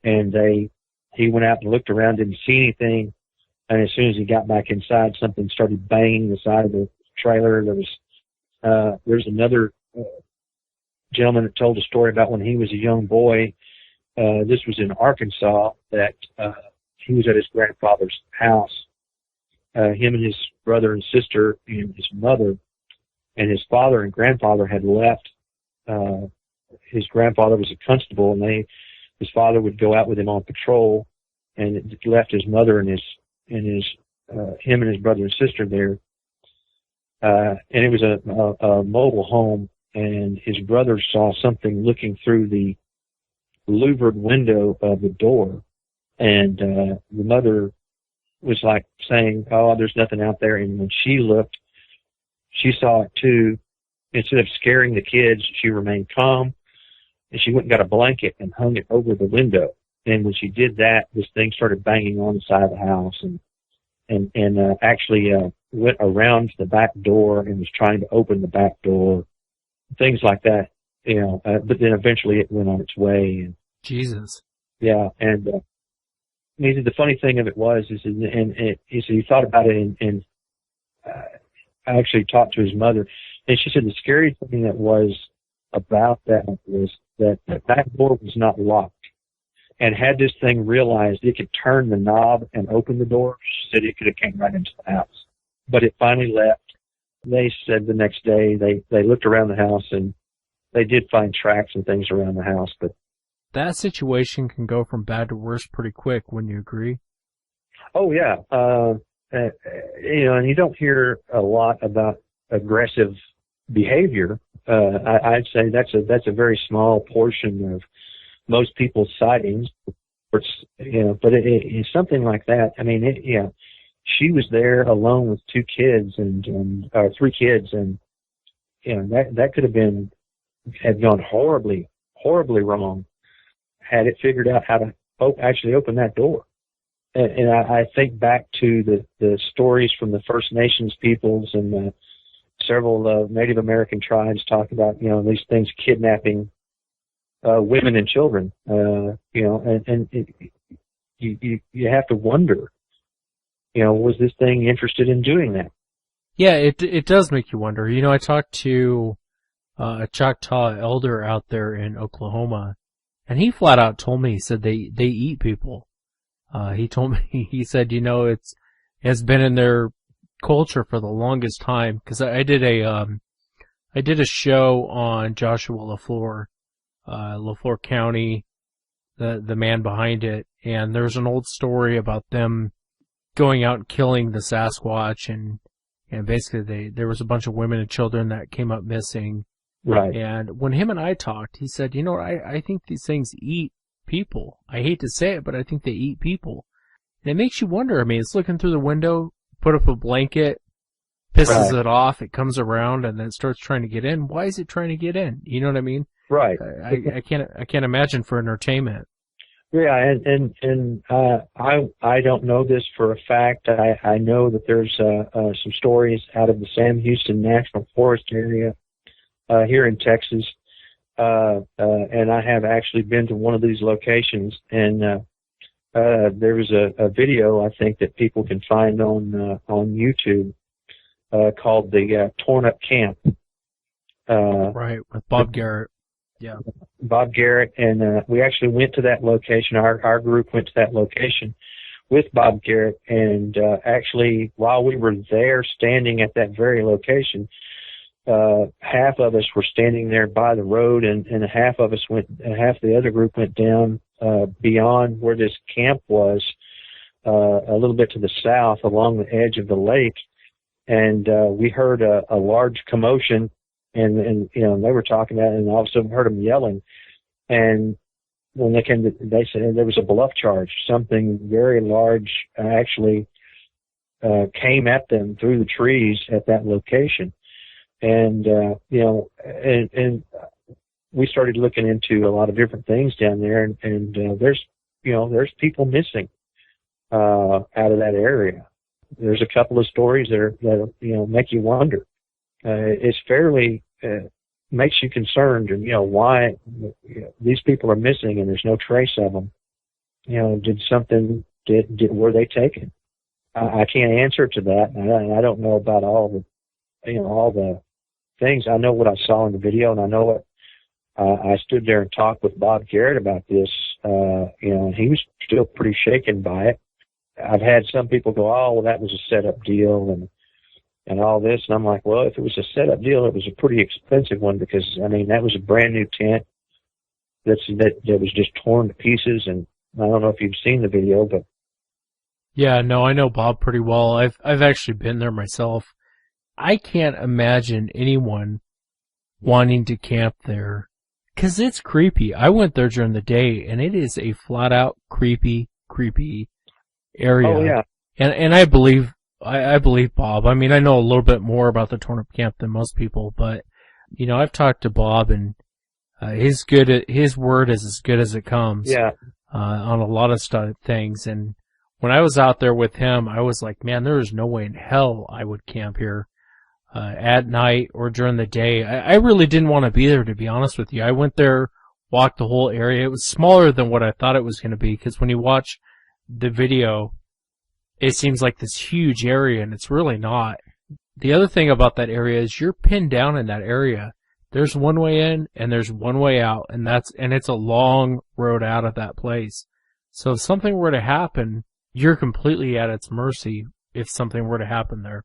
and he went out and looked around, didn't see anything, and as soon as he got back inside, something started banging the side of the trailer. There's another gentleman that told a story about when he was a young boy. This was in Arkansas, that he was at his grandfather's house. Him and his brother and sister and his mother and his father and grandfather had left. His grandfather was a constable, and his father would go out with him on patrol, and it left his mother and him and his brother and sister there. And it was a mobile home, and his brother saw something looking through the louvered window of the door, and the mother was like saying, "Oh, there's nothing out there." And when she looked, she saw it too. Instead of scaring the kids, she remained calm, and she went and got a blanket and hung it over the window. And when she did that, this thing started banging on the side of the house, and actually went around the back door and was trying to open the back door, things like that, but then eventually it went on its way. And, Jesus. Yeah, and the funny thing of it was, he thought about it, and I actually talked to his mother, and she said the scary thing that was about that was that the back door was not locked. And had this thing realized it could turn the knob and open the door, she said it could have came right into the house. But it finally left. They said the next day they looked around the house, and they did find tracks and things around the house. But that situation can go from bad to worse pretty quick, wouldn't you agree? Oh, yeah. And you don't hear a lot about aggressive behavior. I'd say that's a very small portion of most people's sightings. But it's something like that. I mean, she was there alone with two kids and three kids, and that could have gone horribly wrong had it figured out how to actually open that door. And I think back to the stories from the First Nations peoples and the several Native American tribes talk about, these things kidnapping women and children, and you have to wonder, was this thing interested in doing that? Yeah, it does make you wonder. I talked to a Choctaw elder out there in Oklahoma, and he flat out told me, he said they eat people. He told me, he said, it's been in their culture for the longest time. Cause I did a show on Joshua LaFleur County, the man behind it. And there's an old story about them going out and killing the Sasquatch, and basically there was a bunch of women and children that came up missing. Right. And when him and I talked, he said, I think these things eat people. I hate to say it, but I think they eat people. And it makes you wonder. I mean, it's looking through the window, put up a blanket, pisses it off, it comes around, and then starts trying to get in. Why is it trying to get in? You know what I mean? Right. I can't imagine for entertainment. Yeah, and I don't know this for a fact. I know that there's some stories out of the Sam Houston National Forest area here in Texas, and I have actually been to one of these locations, and there was a video I think that people can find on YouTube called the Torn Up Camp. Right, with Bob Garrett. Yeah. Bob Garrett, and we actually went to that location. Our group went to that location with Bob Garrett, and actually while we were there standing at that very location, half of us were standing there by the road, and half of the other group went down beyond where this camp was, a little bit to the south along the edge of the lake, and we heard a large commotion. And they were talking about it, and all of a sudden heard them yelling. And when they came they said there was a bluff charge. Something very large actually came at them through the trees at that location. And and we started looking into a lot of different things down there, and there's people missing out of that area. There's a couple of stories that make you wonder. It's fairly makes you concerned, and why these people are missing and there's no trace of them. Were they taken? I can't answer to that, and I don't know about all the things. I know what I saw in the video, and I know what I stood there and talked with Bob Garrett about this. And he was still pretty shaken by it. I've had some people go, "Oh, well, that was a set-up deal," and all this, and I'm like, well, if it was a setup deal, it was a pretty expensive one, because that was a brand new tent that was just torn to pieces, and I don't know if you've seen the video, but yeah, no, I know Bob pretty well. I've actually been there myself. I can't imagine anyone wanting to camp there, 'cause it's creepy. I went there during the day, and it is a flat out creepy area. Oh yeah, and I believe Bob. I know a little bit more about the Torn Up Camp than most people, but, I've talked to Bob, and his word is as good as it comes. Yeah. On a lot of things. And when I was out there with him, I was like, man, there is no way in hell I would camp here at night or during the day. I really didn't want to be there, to be honest with you. I went there, walked the whole area. It was smaller than what I thought it was going to be, because when you watch the video, it seems like this huge area, and it's really not. The other thing about that area is you're pinned down in that area. There's one way in and there's one way out, and it's a long road out of that place. So if something were to happen, you're completely at its mercy if something were to happen there.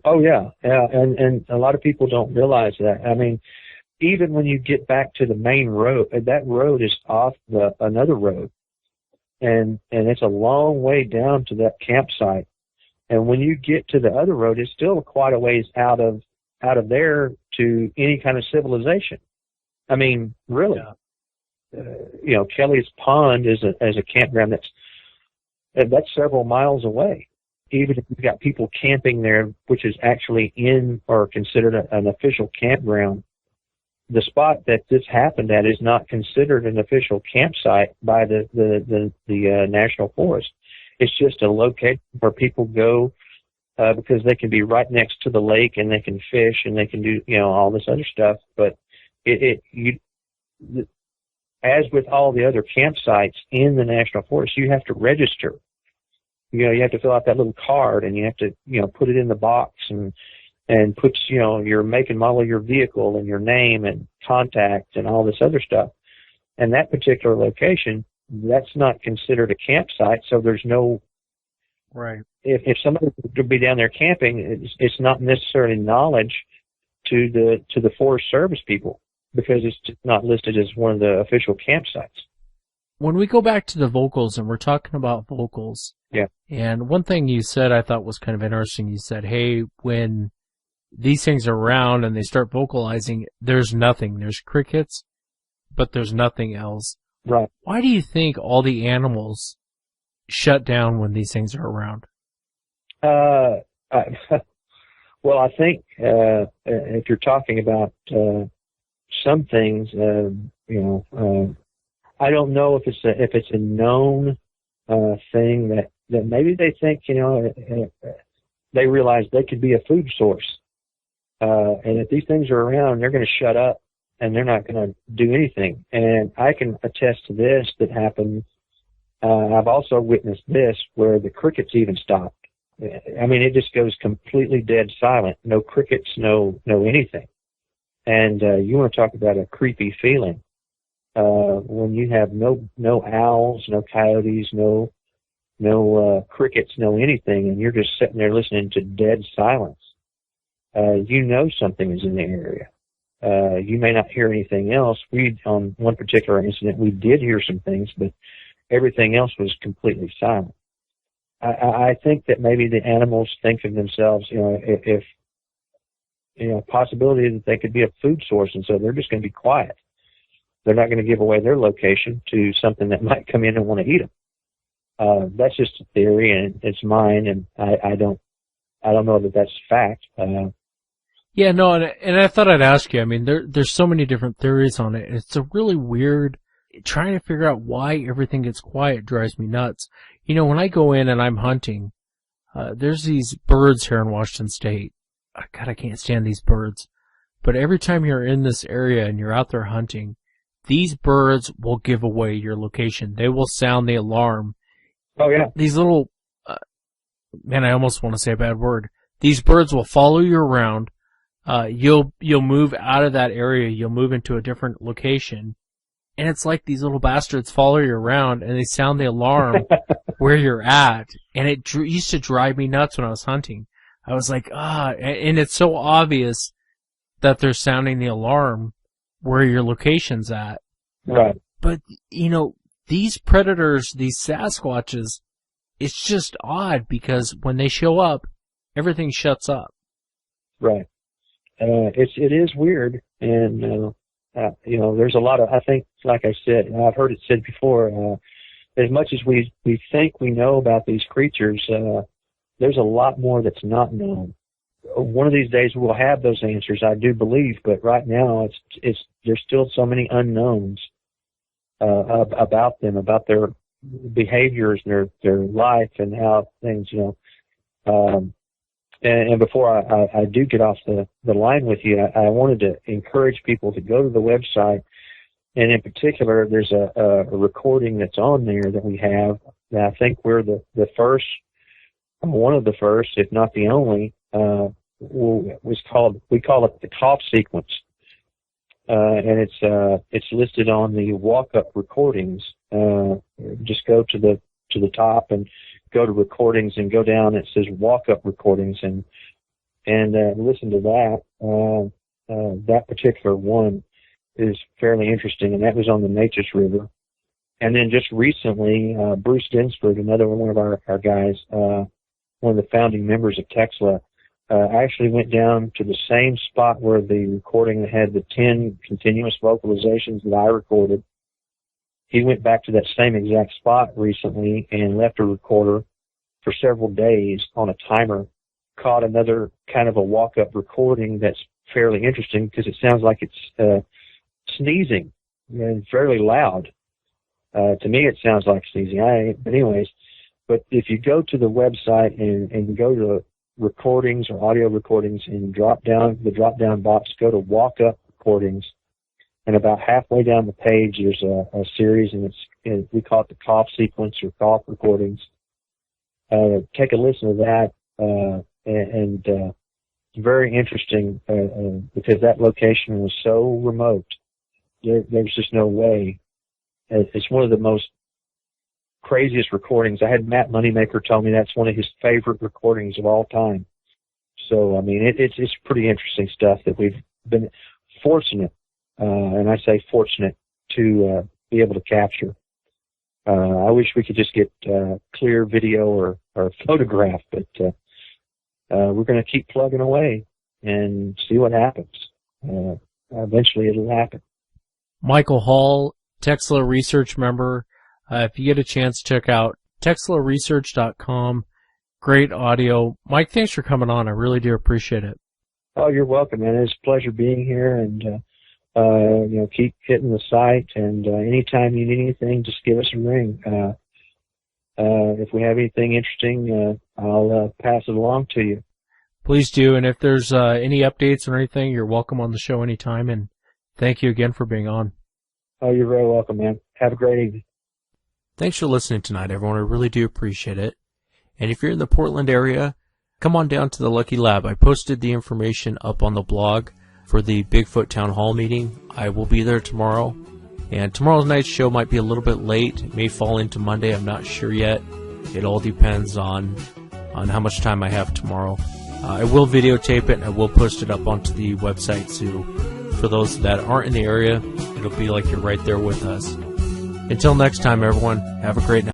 Oh yeah, and a lot of people don't realize that. Even when you get back to the main road, that road is off another road. And it's a long way down to that campsite. And when you get to the other road, it's still quite a ways out of there to any kind of civilization. Really. Yeah. Kelly's Pond is a campground that's several miles away. Even if you've got people camping there, which is actually in or considered an official campground, the spot that this happened at is not considered an official campsite by the National Forest. It's just a location where people go because they can be right next to the lake and they can fish and they can do, all this other stuff. But as with all the other campsites in the national forest, you have to register. You have to fill out that little card, and you have to, put it in the box and put, your make and model of your vehicle and your name and contact and all this other stuff. And that particular location, that's not considered a campsite, so there's no. Right. If somebody would be down there camping, it's not necessarily knowledge to the Forest Service people, because it's just not listed as one of the official campsites. When we go back to the vocals, and we're talking about vocals, yeah. And one thing you said I thought was kind of interesting. You said, hey, when these things are around and they start vocalizing, there's nothing. There's crickets, but there's nothing else. Right. Why do you think all the animals shut down when these things are around? Well, I think if you're talking about some things, I don't know if it's a known thing that maybe they think, they realize they could be a food source, and if these things are around, they're going to shut up and they're not going to do anything. And I can attest to this that happened. I've also witnessed this where the crickets even stopped. I mean, it just goes completely dead silent. No crickets, no anything. And you want to talk about a creepy feeling. When you have no owls, no coyotes, no crickets, no anything, and you're just sitting there listening to dead silence, something is in the area. You may not hear anything else. On one particular incident, we did hear some things, but everything else was completely silent. I think that maybe the animals think of themselves, if possibility that they could be a food source, and so they're just going to be quiet. They're not going to give away their location to something that might come in and want to eat them. That's just a theory, and it's mine, and I don't know that that's fact. Yeah, no, and I thought I'd ask you. I mean, there's so many different theories on it. It's a really weird. Trying to figure out why everything gets quiet drives me nuts. When I go in and I'm hunting, there's these birds here in Washington State. God, I can't stand these birds. But every time you're in this area and you're out there hunting, these birds will give away your location. They will sound the alarm. Oh, yeah. These little, I almost want to say a bad word. These birds will follow you around. You'll move out of that area. You'll move into a different location. And it's like these little bastards follow you around and they sound the alarm where you're at. And it used to drive me nuts when I was hunting. I was like, and it's so obvious that they're sounding the alarm where your location's at. Right. But, these predators, these Sasquatches, it's just odd because when they show up, everything shuts up. Right. It is weird. And, there's a lot of, I think, like I said, I've heard it said before, as much as we think we know about these creatures, there's a lot more that's not known. One of these days we'll have those answers, I do believe, but right now there's still so many unknowns about them, about their behaviors and their life and how things, and before I do get off the line with you, I wanted to encourage people to go to the website, and in particular, there's a recording that's on there that we have. And I think we're the first, one of the first, if not the only. We call it the cough sequence, and it's listed on the walk-up recordings. Just go to the top and go to recordings and go down. It says walk-up recordings and listen to that. That particular one is fairly interesting, and that was on the Neches River. And then just recently, Bruce Dinsford, another one of our guys, one of the founding members of Texla, actually went down to the same spot where the recording had the 10 continuous vocalizations that I recorded. He went back to that same exact spot recently and left a recorder for several days on a timer, caught another kind of a walk-up recording that's fairly interesting because it sounds like it's sneezing and fairly loud. To me, it sounds like sneezing. But anyways, but if you go to the website and go to recordings or audio recordings and the drop down box, go to walk up recordings, and about halfway down the page there's a series, and we call it the cough sequence or cough recordings. Take a listen to that, and it's very interesting because that location was so remote. There's just no way. It's one of the most craziest recordings. I had Matt Moneymaker tell me that's one of his favorite recordings of all time. So, I mean, it's pretty interesting stuff that we've been fortunate, and I say fortunate, to be able to capture. I wish we could just get clear video or photograph, but we're going to keep plugging away and see what happens. Eventually it'll happen. Michael Hall, Texla Research member. If you get a chance, check out texlaresearch.com. Great audio. Mike, thanks for coming on. I really do appreciate it. Oh, you're welcome, man. It's a pleasure being here, and keep hitting the site, and anytime you need anything, just give us a ring. If we have anything interesting, I'll pass it along to you. Please do, and if there's any updates or anything, you're welcome on the show anytime, and thank you again for being on. Oh, you're very welcome, man. Have a great evening. Thanks for listening tonight, everyone. I really do appreciate it. And if you're in the Portland area, come on down to the Lucky Lab. I posted the information up on the blog for the Bigfoot Town Hall meeting. I will be there tomorrow. And tomorrow's night's show might be a little bit late. It may fall into Monday. I'm not sure yet. It all depends on how much time I have tomorrow. I will videotape it, and I will post it up onto the website, so for those that aren't in the area, it'll be like you're right there with us. Until next time, everyone, have a great night.